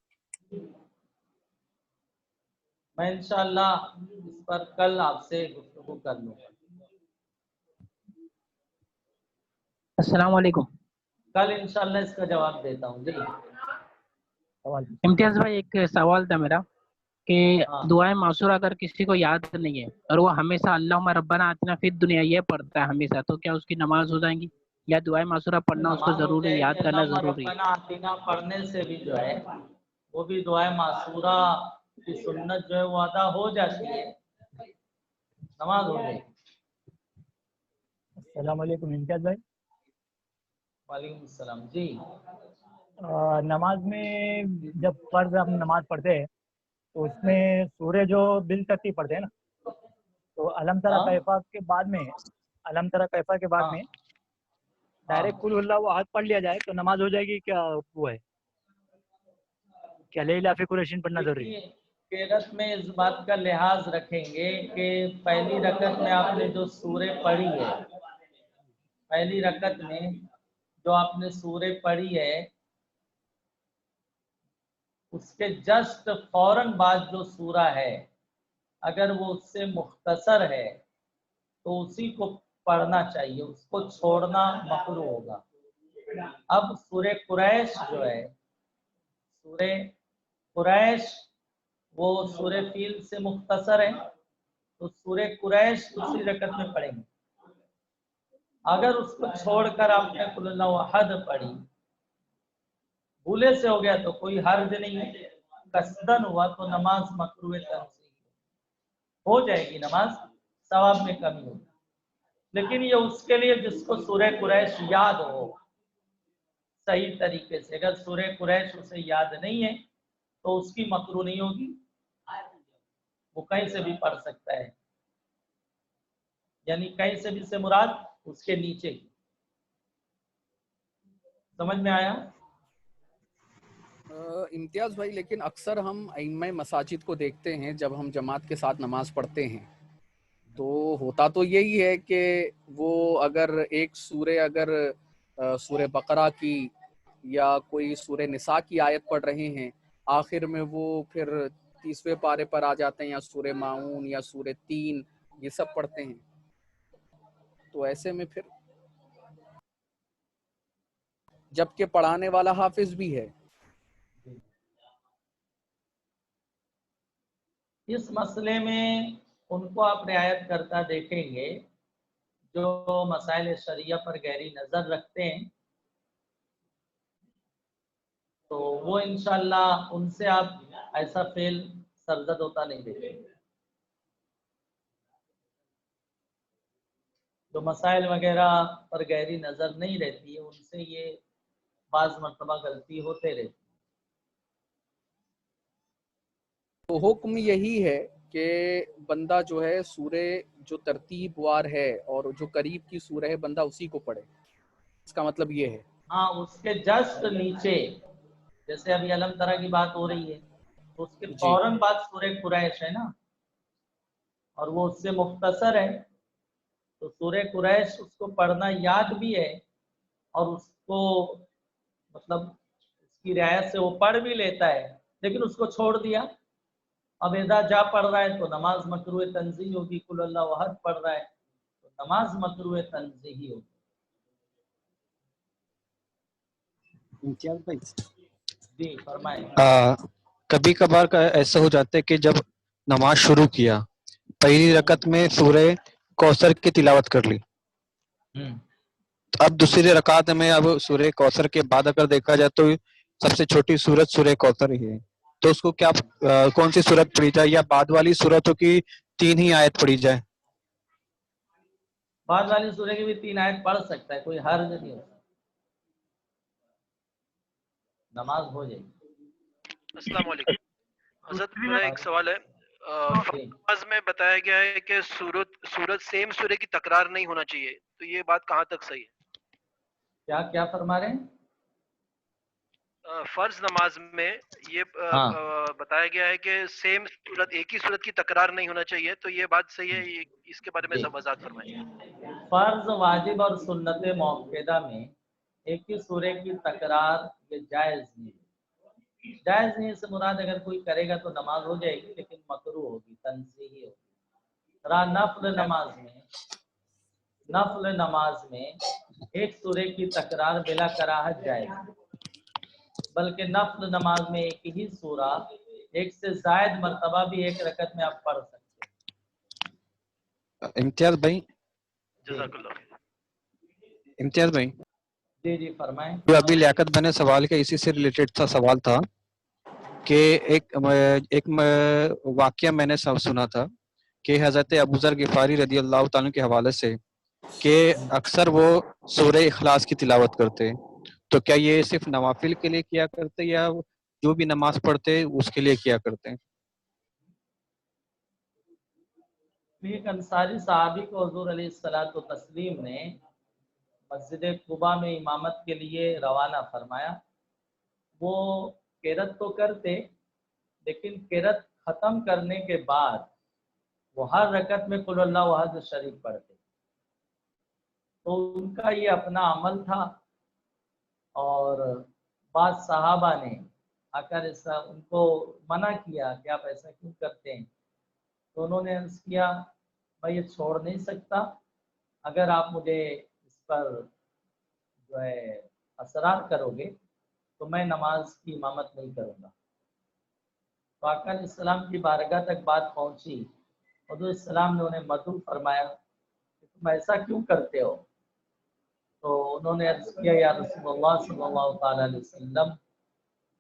میں انشاءاللہ اس پر کل آپ سے گفتگو کر لوں گا. السلام علیکم. کل انشاءاللہ اس کا جواب دیتا ہوں. جی امتیاز بھائی ایک سوال تھا میرا کہ ہاں. دعائیں معصورہ اگر کسی کو یاد نہیں ہے اور وہ ہمیشہ اللہم ربنا آتنا فی الدنیا یہ پڑھتا ہے ہمیشہ، تو کیا اس کی نماز ہو جائیں گی یا دعائیں معصورہ پڑھنا اس کو نماز ہو ضروری جائے یاد کہ کرنا اللہم ضروری ہے؟ ربنا آتنا پڑھنے سے بھی جو ہے وہ بھی دعائیں معصورہ کی سنت جو ہے وہ ادا ہو جاتی ہے، نماز ہو جائے. السلام علیکم امتیاز بھائی. وعلیکم السلام. جی نماز میں جب فرض ہم نماز پڑھتے ہیں تو اس میں سورہ جو بالترتیب پڑھتے ہیں نا، تو علم ترى کیفا کے بعد میں علم ترى کیفا کے بعد میں ڈائریکٹ قل اللہ احد پڑھ لیا جائے تو نماز ہو جائے گی؟ کیا وہ ہے کیا لیلا فی قریشین پڑھنا ضروری ہے؟ قرأت میں اس بات کا لحاظ رکھیں گے کہ پہلی رکعت میں آپ نے جو سورہ پڑھی ہے، پہلی رکعت میں جو آپ نے سورہ پڑھی ہے اس کے جسٹ فوراً بعد جو سورہ ہے اگر وہ اس سے مختصر ہے تو اسی کو پڑھنا چاہیے، اس کو چھوڑنا مکروہ ہوگا. اب سورہ قریش جو ہے، سورہ قریش وہ سورہ فیل سے مختصر ہے، تو سورہ قریش دوسری رکعت میں پڑھیں گے. اگر اس کو چھوڑ کر آپ نے قل اللہ احد پڑھی، بھولے سے ہو گیا تو کوئی حرج نہیں ہے، قصدن ہوا تو نماز مکروہ تنزیہ ہو جائے گی، نماز ثواب میں کمی ہوگی. لیکن یہ اس کے لیے جس کو سورہ قریش یاد ہو صحیح طریقے سے. اگر سورہ قریش اسے یاد نہیں ہے تو اس کی مکروہ نہیں ہوگی، وہ کہیں سے بھی پڑھ سکتا ہے، یعنی کہیں سے بھی سے مراد اس کے نیچے کی. سمجھ میں آیا؟ امتیاز بھائی لیکن اکثر ہم ائمہ مساجد کو دیکھتے ہیں جب ہم جماعت کے ساتھ نماز پڑھتے ہیں تو ہوتا تو یہی ہے کہ وہ اگر ایک سورہ اگر سورہ بقرہ کی یا کوئی سورہ نساء کی آیت پڑھ رہے ہیں، آخر میں وہ پھر 30ویں پارے پر آ جاتے ہیں یا سورہ ماعون یا سورہ 3 یہ سب پڑھتے ہیں، تو ایسے میں پھر جبکہ پڑھانے والا حافظ بھی ہے. اس مسئلے میں ان کو آپ رعایت کرتا دیکھیں گے جو مسائل شریعہ پر گہری نظر رکھتے ہیں، تو وہ انشاءاللہ ان سے آپ ایسا فعل سرزد ہوتا نہیں دیکھیں گے. جو مسائل وغیرہ پر گہری نظر نہیں رہتی ہے ان سے یہ بعض مرتبہ غلطی ہوتے رہتی. تو حکم یہی ہے کہ بندہ جو ہے سورہ جو ترتیب وار ہے اور جو قریب کی سورہ ہے بندہ اسی کو پڑھے، اس کا مطلب یہ ہے. ہاں اس کے جسٹ نیچے جیسے ابھی علم ترى کی بات ہو رہی ہے تو اس کے جی فوراً بعد سورہ قریش ہے نا، اور وہ اس سے مختصر ہے، تو سورہ قریش اس کو پڑھنا یاد بھی ہے اور اس کو مطلب اس کی رعایت سے وہ پڑھ بھی لیتا ہے، لیکن اس کو چھوڑ دیا. اب اذا جا پڑھ رہا ہے تو نماز مکروہ تنزیہ ہوگی، قل اللہ احد پڑھ رہا ہے تو نماز مکروہ تنزیہ ہوگی. امتیاز بھائی جی فرمائیں. کبھی کبھار کا ایسا ہو جاتا ہے کہ جب نماز شروع کیا پہلی رکعت میں سورہ کوثر کی تلاوت کر لی، اب دوسری رکعت میں اب سورہ کوثر کے بعد اگر دیکھا جائے تو سب سے چھوٹی سورت سورہ کوثر ہی ہے، تو اس کو کیا کون سی سورت پڑھی جائے یا بعد والی سورتوں کی 3 ہی آیت پڑھی جائے؟ بعد والی سورہ کی بھی 3 آیت پڑھ سکتا ہے، کوئی حرج نہیں ہوتا، نماز ہو جائے گی. السلام علیکم حضرت، میرا ایک سوال ہے. جی. نماز میں بتایا گیا ہے کہ سورت سیم سورہ کی تکرار نہیں ہونا چاہیے، تو یہ بات کہاں تک صحیح ہے؟ کیا فرما رہے ہیں؟ فرض نماز میں یہ ہاں بتایا گیا ہے کہ سیم صورت ایک ہی صورت کی تکرار نہیں ہونا چاہیے، تو یہ بات صحیح ہے؟ اس کے بارے میں جی وضاحت فرمائیں۔ فرض واجب اور سنت موقدہ میں ایک ہی سورے کی تکرار یہ جائز نہیں ہے۔ جائز نہیں سے مراد اگر کوئی کرے گا تو نماز ہو جائے گی لیکن مکروہ ہوگی، تنزیہی ہوگی۔ رہا نفل نماز میں ایک سورے کی تکرار بلا کراہت جائز ہے، بلکہ نفل نماز میں ایک ہی سورہ ایک سے زائد مرتبہ بھی ایک رکعت میں آپ پڑھ سکتے ہیں۔ امتیاز بھائی، جزاک اللہ خیر۔ امتیاز بھائی جی فرمائیں۔ جو ابھی لیاقت بھائی نے سوال کیا اسی سے ریلیٹڈ تھا، سوال تھا کہ ایک واقعہ میں نے سنا تھا کہ حضرت ابوذر غفاری رضی اللہ تعالیٰ کے حوالے سے کہ اکثر وہ سورہ اخلاص کی تلاوت کرتے، تو کیا یہ صرف نوافل کے لیے کیا کرتے یا جو بھی نماز پڑھتے اس کے لیے کیا کرتے؟ ایک انصاری صحابی کو حضور علیہ الصلوۃ والتسلیم نے مسجد قباء میں امامت کے لیے روانہ فرمایا۔ وہ قرات تو کرتے لیکن قرات ختم کرنے کے بعد وہ ہر رکعت میں قل اللہ احد شریف پڑھتے، تو ان کا یہ اپنا عمل تھا، اور بعض صحابہ نے آ کر ان کو منع کیا کہ آپ ایسا کیوں کرتے ہیں، تو انہوں نے عرض کیا میں یہ چھوڑ نہیں سکتا، اگر آپ مجھے اس پر جو ہے اصرار کرو گے تو میں نماز کی امامت نہیں کروں گا۔ تو آقا علیہ السلام کی بارگاہ تک بات پہنچی، حضور السلام نے انہیں مدعو فرمایا کہ تم ایسا کیوں کرتے ہو؟ تو انہوں نے عرض کیا یا رسول اللہ صلی اللہ تعالی علیہ وسلم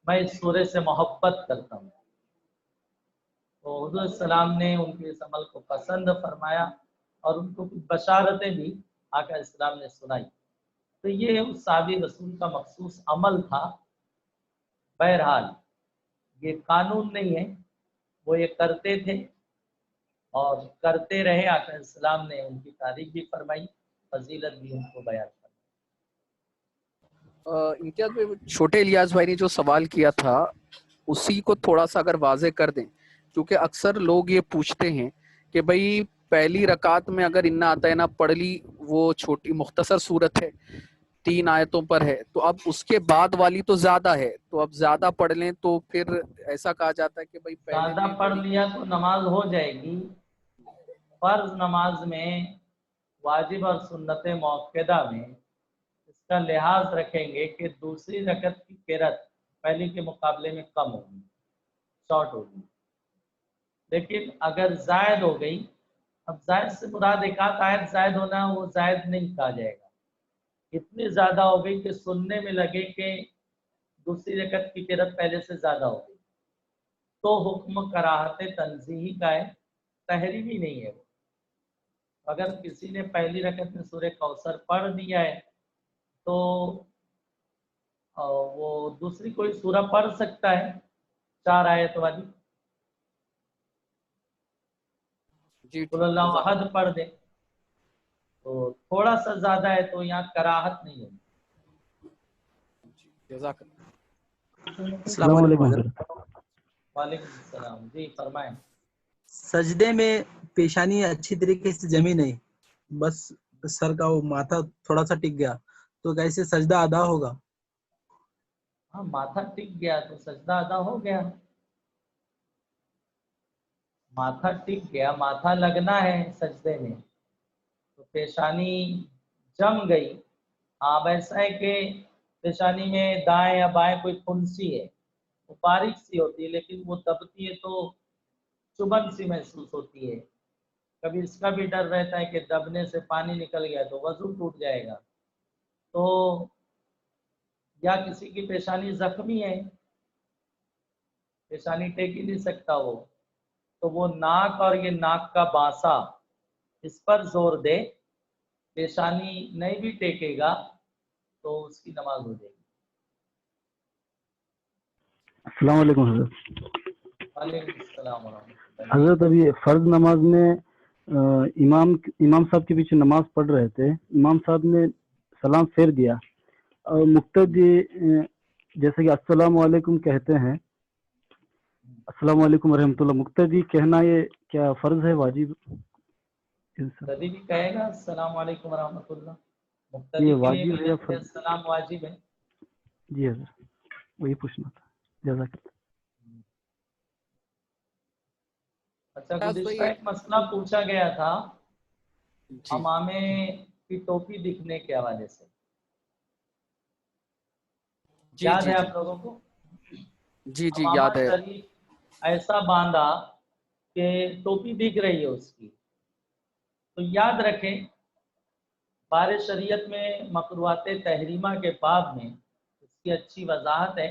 میں اس سورے سے محبت کرتا ہوں۔ تو حضور السلام نے ان کے اس عمل کو پسند فرمایا اور ان کو کچھ بشارتیں بھی آقا علیہ السلام نے سنائی۔ تو یہ اس صحابی رسول کا مخصوص عمل تھا۔ بہرحال یہ قانون نہیں ہے، وہ یہ کرتے تھے اور کرتے رہے۔ آقا علیہ السلام نے ان کی تعریف بھی فرمائی، فضیلت بھی ان کو بیان فرمائی۔ امتیاز بھائی، چھوٹے الیاس بھائی نے جو سوال کیا تھا اسی کو تھوڑا سا اگر واضح کر دیں، کیونکہ اکثر لوگ یہ پوچھتے ہیں کہ بھائی پہلی رکعت میں اگر انا اعطینا پڑھ لی، وہ چھوٹی مختصر صورت ہے، 3 آیتوں پر ہے، تو اب اس کے بعد والی تو زیادہ ہے، تو اب زیادہ پڑھ لیں تو پھر ایسا کہا جاتا ہے کہ بھائی زیادہ پڑھ لیا تو نماز ہو جائے گی۔ فرض نماز میں واجب اور سنت موقدہ میں اس کا لحاظ رکھیں گے کہ دوسری رکعت کی قرات پہلی کے مقابلے میں کم ہوگی، شارٹ ہوگی، لیکن اگر زائد ہو گئی، اب زائد سے مراد ایک آدھ آیت زائد ہونا، وہ زائد نہیں کہا جائے گا، اتنی زیادہ ہو گئی کہ سننے میں لگے کہ دوسری رکعت کی قرات پہلے سے زیادہ ہو گئی، تو حکم کراہت تنزیہی کا ہے، تحریمی نہیں ہے وہ۔ اگر کسی نے پہلی رکعت میں سورہ کوثر پڑھ دیا ہے تو وہ دوسری کوئی سورہ پڑھ سکتا ہے 4 آیت والی، جی قل اللہ احد پڑھ دے، تو تھوڑا سا زیادہ ہے تو یہاں کراہت نہیں ہے۔ جزاک اللہ۔ السلام علیکم حضرت۔ وعلیکم السلام، جی فرمائیں۔ سجدے میں پیشانی اچھی طریقے سے جمی نہیں، بس سر کا وہ ماتھا تھوڑا سا ٹک گیا، تو کیسے سجدہ ادا ہوگا؟ ہاں ماتھا ٹک گیا تو سجدہ ادا ہو گیا، ماتھا ٹک گیا، ماتھا لگنا ہے سجدے میں، تو پیشانی جم گئی۔ اب ایسا ہے کہ پیشانی میں دائیں یا بائیں کوئی پھنسی ہے، وہ باریک سی ہوتی ہے لیکن وہ دبتی ہے تو چبھن سی محسوس ہوتی ہے، کبھی اس کا بھی ڈر رہتا ہے کہ دبنے سے پانی نکل گیا تو وضو ٹوٹ جائے گا، تو یا کسی کی پیشانی زخمی ہے، پیشانی ٹیک ہی نہیں سکتا وہ، تو وہ ناک اور یہ ناک کا بانسا اس پر زور دے، پیشانی نہیں بھی ٹیکے گا تو اس کی نماز ہو جائے گی۔ السلام علیکم حضرت۔ وعلیکم السلام ورحمۃ اللہ۔ حضرت ابھی فرض نماز میں امام صاحب کے پیچھے نماز پڑھ رہے تھے، امام صاحب نے سلام پھیر دیا اور जैसे कि अस्सलाम वालेकुम कहते हैं, अस्सलाम वालेकुम रहमतुल्लाह, मुक्तदी कहना ये क्या फर्ज है, वाजिब? मुक्तदी भी कहेगा अस्सलाम वालेकुम रहमतुल्लाह, ये मुक्तदी के लिए वाजिब भी है या जैसे फर्ज? अस्सलाम वाजिब है। जी हजरत, वही पूछना था। जज़ाकल्लाह। अच्छा, तो गुज़िश्ता ये एक मसला पूछा गया था जी अमामे की टोपी दिखने के हवाले से, जी याद जी है जी आप लोगों को? जी जी अमामा याद है। शरीफ ऐसा बांधा कि टोपी दिख रही है उसकी। तो याद रखें, बार शरीयत में मकरूहात तहरीमा के बाब में इसकी अच्छी वजाहत है।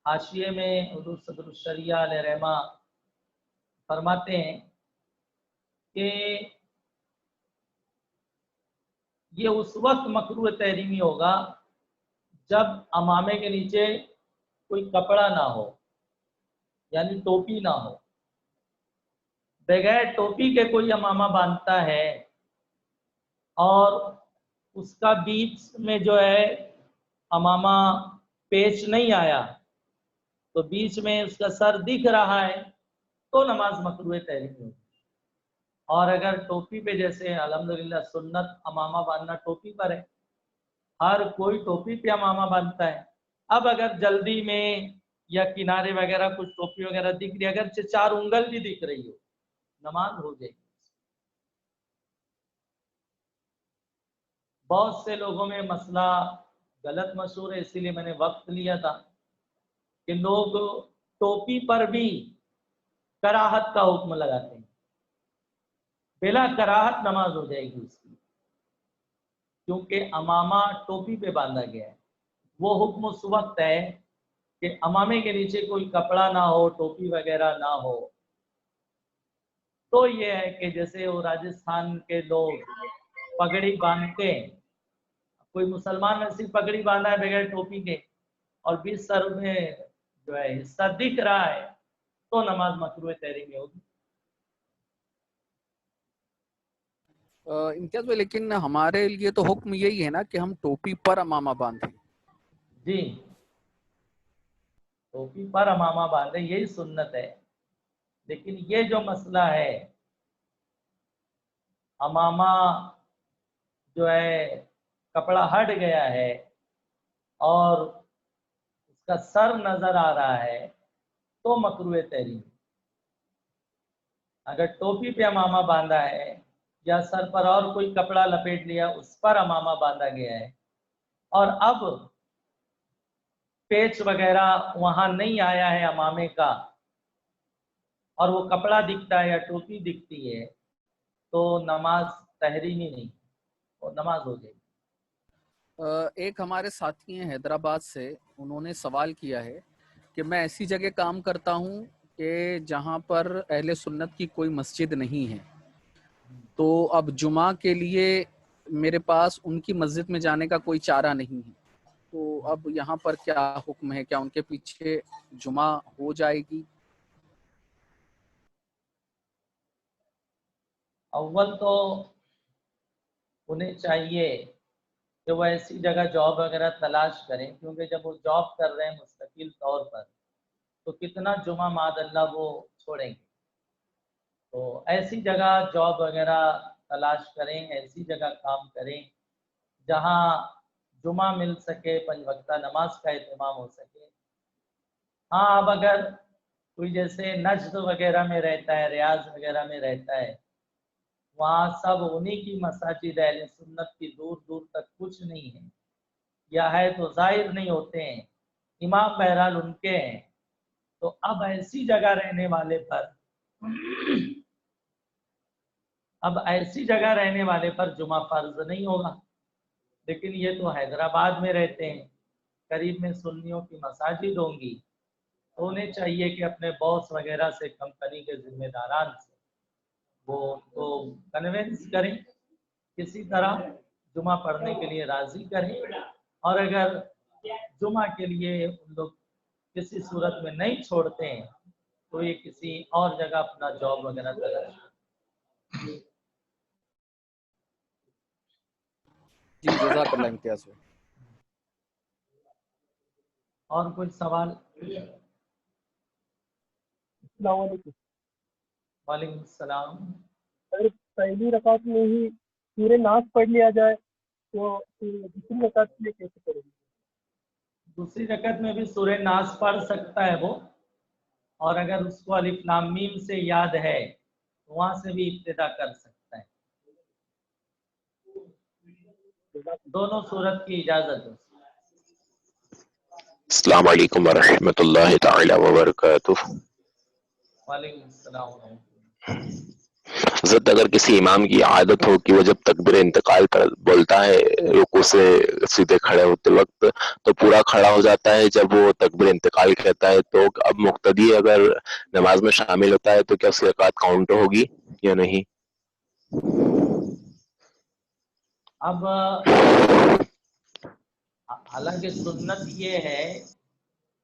हाशिए में हुज़ूर सदरुल शरिया अलैहि रहमा फरमाते हैं कि ये उस वक्त मकरूह तहरीमी होगा जब अमामे के नीचे कोई कपड़ा ना हो, यानी टोपी ना हो। बगैर टोपी के कोई अमामा बांधता है और उसका बीच में जो है अमामा पेच नहीं आया, तो बीच में उसका सर दिख रहा है, तो नमाज मकरूह तहरीमी होगी। और अगर टोपी पे, जैसे अल्हम्दुलिल्लाह सुन्नत अमामा बांधना टोपी पर है, हर कोई टोपी पे अमामा बांधता है। अब अगर जल्दी में या किनारे वगैरह कुछ टोपी वगैरह दिख रही, अगर 4 उंगल भी दिख रही हो, नमाज हो जाएगी। बहुत से लोगों में मसला गलत मशहूर है, इसीलिए मैंने वक्त लिया था कि लोग टोपी पर भी कराहत का हुक्म लगाते हैं। बिला कराहत नमाज हो जाएगी उसकी, क्योंकि अमामा टोपी पे बांधा गया है। वो हुक्म उस वक्त है कि अमामे के नीचे कोई कपड़ा ना हो, टोपी वगैरह ना हो। तो ये है कि जैसे वो राजस्थान के लोग पगड़ी बांधते हैं, कोई मुसलमान ने सिर्फ पगड़ी बांधा है बगैर टोपी के और बीच सर में जो है हिस्सा दिख रहा है, तो नमाज मकरूह तहरीमी होगी। इम्तियाज भाई, लेकिन हमारे लिए तो हुक्म यही है ना कि हम टोपी पर अमामा बांधें। जी, टोपी पर अमामा बांधे, यही सुन्नत है। लेकिन ये जो मसला है, अमामा जो है कपड़ा हट गया है और उसका सर नजर आ रहा है, तो मकरूह तहरीम। अगर टोपी पे अमामा बांधा है या सर पर और कोई कपड़ा लपेट लिया, उस पर अमामा बांधा गया है और अब पेच वगैरह वहां नहीं आया है अमामे का और वो कपड़ा दिखता है या टोपी दिखती है, तो नमाज तहरीमी नहीं, वो नमाज हो जाएगी। एक हमारे साथी हैं हैदराबाद से, उन्होंने सवाल किया है कि मैं ऐसी जगह काम करता हूँ कि जहाँ पर अहले सुन्नत की कोई मस्जिद नहीं है, तो अब जुमा के लिए मेरे पास उनकी मस्जिद में जाने का कोई चारा नहीं है, तो अब यहाँ पर क्या हुक्म है? क्या उनके पीछे जुमा हो जाएगी? अव्वल तो उन्हें चाहिए कि वो ऐसी जगह जॉब वगैरह तलाश करें, क्योंकि जब वो जॉब कर रहे हैं मुस्तकिल तौर पर, तो कितना जुमा मादल्ला वो छोड़ेंगे। तो ऐसी जगह जॉब वगैरह तलाश करें, ऐसी जगह काम करें जहाँ जुमा मिल सके, 5 वक्ता नमाज का एहतमाम हो सके। हाँ, अब अगर कोई जैसे नज्द वगैरह में रहता है, रियाज वगैरह में रहता है, वहाँ सब उन्हीं की मसाजिद अहले सुन्नत की, दूर दूर तक कुछ नहीं है, या है तो जाहिर नहीं होते हैं, इमाम बहरहाल उनके हैं। तो अब ऐसी जगह रहने वाले पर अब ऐसी जगह रहने वाले पर जुमा फर्ज नहीं होगा। लेकिन ये तो हैदराबाद में रहते हैं, करीब में सुन्नियों की मसाजिद होंगी, तो उन्हें चाहिए कि अपने बॉस वगैरह से, कंपनी के जिम्मेदारान से वो उनको कन्विंस करें, किसी तरह जुमा पढ़ने के लिए राजी करें। और अगर जुमा के लिए उन लोग किसी सूरत में नहीं छोड़ते हैं, तो ये किसी और जगह अपना जॉब वगैरह तलाश करें। जी, जज़ाकल्लाह इम्तियाज भाई। और कोई सवाल? अस्सलाम वालेकुम। वालेकुम सलाम। अगर पहली रकात में ही सूरह नास पढ़ लिया जाए तो दूसरी रकात में कैसे करेंगे? दूसरी रकत में भी सूरह नास पढ़ सकता है वो, और अगर उसको अलिफ लाम मीम से याद है तो वहां से भी इब्तिदा कर सकता है। दोनों सूरत की इजाजत है। अस्सलाम वालेकुम वरहमतुल्लाहि तआला वबरकातुह। वालेकुम सलाम। हज़रत, अगर किसी इमाम की आदत हो कि वो जब तकबीर इंतकाल पर बोलता है रुकू से सीधे खड़े होते वक्त तो पूरा खड़ा हो जाता है, जब वो तकबीर इंतकाल कहता है तो अब मुक्तदी अगर नमाज में शामिल होता है तो क्या उसकी रकात काउंट होगी या नहीं? अब हालांकि सुन्नत ये है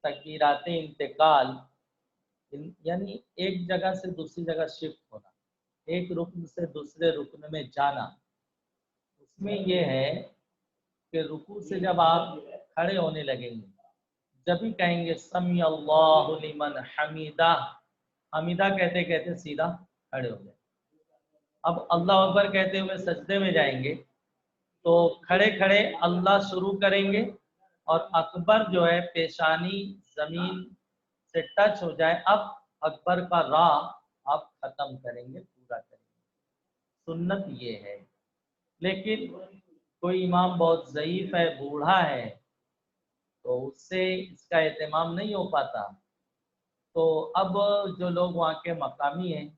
तकबीरात इंतकाल यानी एक जगह से दूसरी जगह शिफ्ट होना, एक रुकन से दूसरे रुकन में जाना। उसमें ये है कि रुकू से जब आप खड़े होने लगेंगे, जब भी कहेंगे समी अल्लाहु लिमन हमीदा, हमीदा कहते कहते सीधा खड़े हो गए। अब अल्लाह अकबर कहते हुए सजदे में जाएंगे तो खड़े खड़े अल्लाह शुरू करेंगे और अकबर जो है पेशानी जमीन से टच हो जाए, अब अकबर का रा आप खत्म करेंगे, पूरा करेंगे। सुन्नत ये है। लेकिन कोई इमाम बहुत ज़ईफ है, बूढ़ा है, तो उससे इसका एहतमाम नहीं हो पाता, तो अब जो लोग वहाँ के मकामी हैं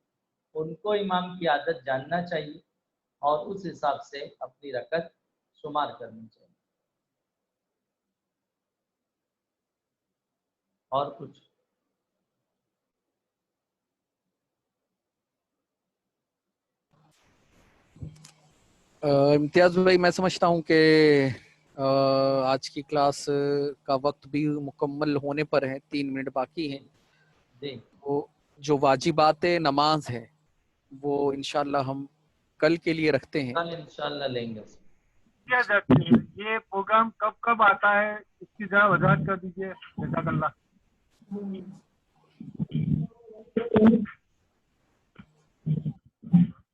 उनको इमाम की आदत जानना चाहिए और उस हिसाब से अपनी रकत शुमार करनी चाहिए। और कुछ? इम्तियाज भाई, मैं समझता हूँ कि आज की क्लास का वक्त भी मुकम्मल होने पर है, 3 मिनट बाकी हैं। तो जो वाजिबात नमाज है वो इंशाल्लाह हम कल के लिए रखते हैं। कल इंशाल्लाह लेंगे। क्या जाती है ये प्रोग्राम कब कब आता है, इसकी जरा वजाहत कर दीजिए। जज़ाकल्लाह।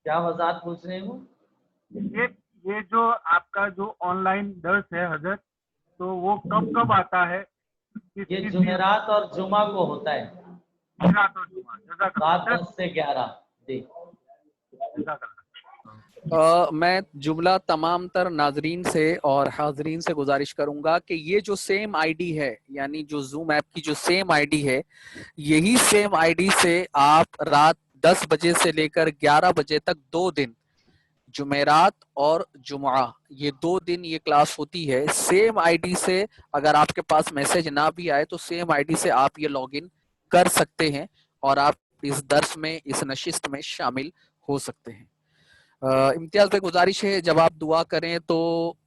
क्या वजाहत पूछ रहे हो? ये जो आपका जो ऑनलाइन दर्स है हजरत, तो वो कब कब आता है? ये जुमेरात और जुमा को होता है, जुमेरात और जुमा। रात 10 से 11। जी मैं जुमला तमाम तर नाजरीन से और हाजरीन से गुजारिश करूंगा कि ये जो सेम आईडी है, यानी जो जूम ऐप की जो सेम आईडी है, यही सेम आईडी से आप रात 10 बजे से लेकर 11 बजे तक 2 दिन जुमेरात और जुमा, ये 2 दिन ये क्लास होती है। सेम आईडी से अगर आपके पास मैसेज ना भी आए तो सेम आईडी से आप ये लॉगिन कर सकते हैं और आप इस दर्स में, इस नशिस्त में शामिल हो सकते हैं। इम्तियाज भाई, गुजारिश है जब आप दुआ करें तो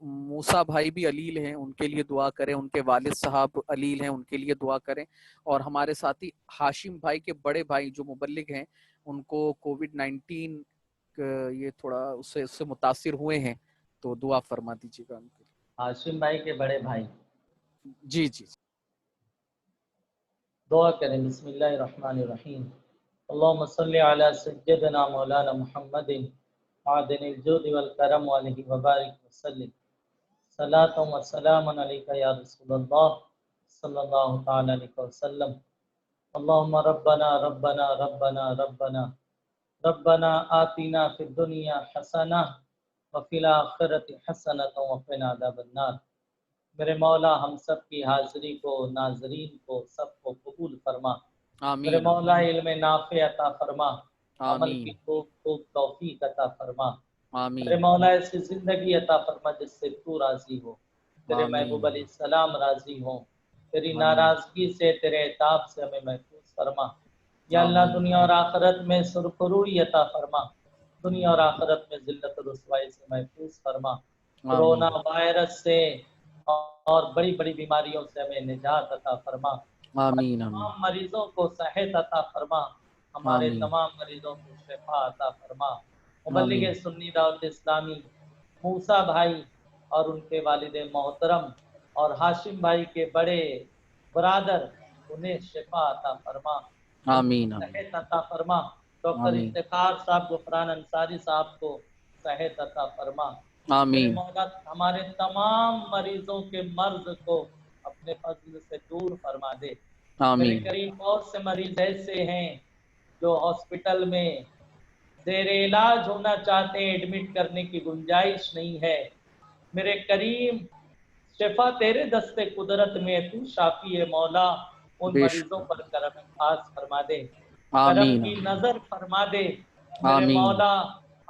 मूसा भाई भी अलील हैं, उनके लिए दुआ करें, उनके वालिद साहब अलील हैं, उनके लिए दुआ करें, और हमारे साथी हाशिम भाई के बड़े भाई जो मुबल्लिग हैं उनको कोविड-19 ये थोड़ा उससे मुतासिर हुए हैं, तो दुआ फरमा दीजिएगा उनके। हाशिम भाई के बड़े भाई, जी जी दुआ करें। बिस्मिल्लाहिर्रहमानिर्रहीम। अल्लाहुम्मा सल्लि अला सय्यिदिना मौलाना मुहम्मदिन आदिनिल जुद वल करम अलैहि व बारिक वसल्लिम। सलातु व सलामुन अलैका या रसूलल्लाह सल्लल्लाहु तआला अलैहि वसल्लम। अल्लाहुम्मा रब्बना रब्बना रब्बना रब्बना रब्बना आतिना फिद दुनिया हसना व फिल आखिरति हसनतन व क़िना अज़ाबन्नार। मेरे मौला हम सब की हाज़िरी को, नाज़रीन को, सबको कबूल फरमा। मेरे आमीन मौला इल्म नाफ़े अता फरमा, अमल की आमीन खूब खूब तौफीक अता फरमा। मेरे आमीन मौला ऐसी ज़िंदगी अता फरमा जिससे तू राज़ी हो, तेरे महबूब आमीन अलैहिस्सलाम राज़ी हो, तेरी आमीन नाराज़गी से, तेरे इताब से हमें महफूज फरमा। या अल्लाह आमीन दुनिया और आखिरत में सुरखरुई अता फरमा, दुनिया और आखिरत में ज़िल्लत और रुसवाई से महफूज फरमा। कोरोना आमीन वायरस से और बड़ी बड़ी बीमारियों से हमें निजात अता फरमा। आमीन तमाम मरीजों को सेहत अता फरमा, हमारे आमीन तमाम मरीजों को शिफा अता फरमा। मुबल्लिग आमीन सुन्नी दावत इस्लामी मूसा भाई और उनके वालिद मोहतरम और हाशिम भाई के बड़े برادر انہیں شفا عطا فرما، آمین صحت عطا فرما، ڈاکٹر آمین افتخار صاحب غفران انصاری صاحب کو صحت عطا فرما، میرے آمین مولا ہمارے تمام مریضوں کے مرض کو اپنے فضل سے دور فرما دے۔ میرے آمین قریب بہت سے مریض ایسے ہیں جو ہاسپٹل میں زیر علاج ہونا چاہتے ہیں، ایڈمٹ کرنے کی گنجائش نہیں ہے، میرے کریم شفا تیرے دستے قدرت میں ہے، تو شافی ہے مولا، ان بے مریضوں شک پر کرم خاص فرما دے، کرم آمین کی نظر فرما دے، میرے آمین مولا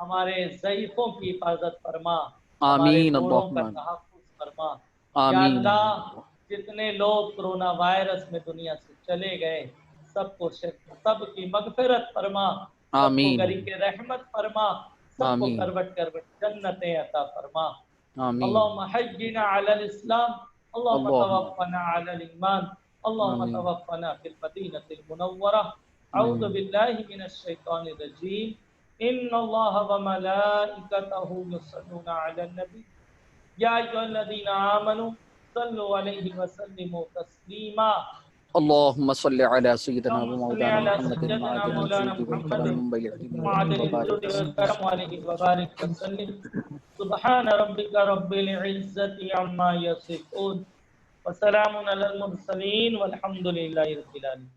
ہمارے ضعیفوں کی حفاظت فرما، ہمارے آمین بوڑھوں کا اللہم تحفظ فرما، یا آمین اللہ جتنے لوگ کرونا وائرس میں دنیا سے چلے گئے سب کی مغفرت فرما، سب کو آمین غریق رحمت فرما، سب کو آمین کروٹ کروٹ جنتیں عطا فرما۔ آمین اللهم حينا على الإسلام، اللهم اللهم توفنا على الإيمان، اللهم آمين توفنا في المدينة المنورة۔ أعوذ آمين بالله من الشيطان الرجيم، إن الله وملائكته يصلون على النبي يا أيها الذين آمنوا صلوا عليه وسلموا تسليما۔ اللهم صل على سيدنا اللهم صل ومولانا على محمد سيدنا معدن مولانا الجود محمد والكرم منبع العلم معدن والحكم وبارك الجود وسلم والكرم عليه وبارك وسلم۔ سبحان ربك رب العزة عما يصفون وسلام على المرسلين والحمد لله رب العالمين۔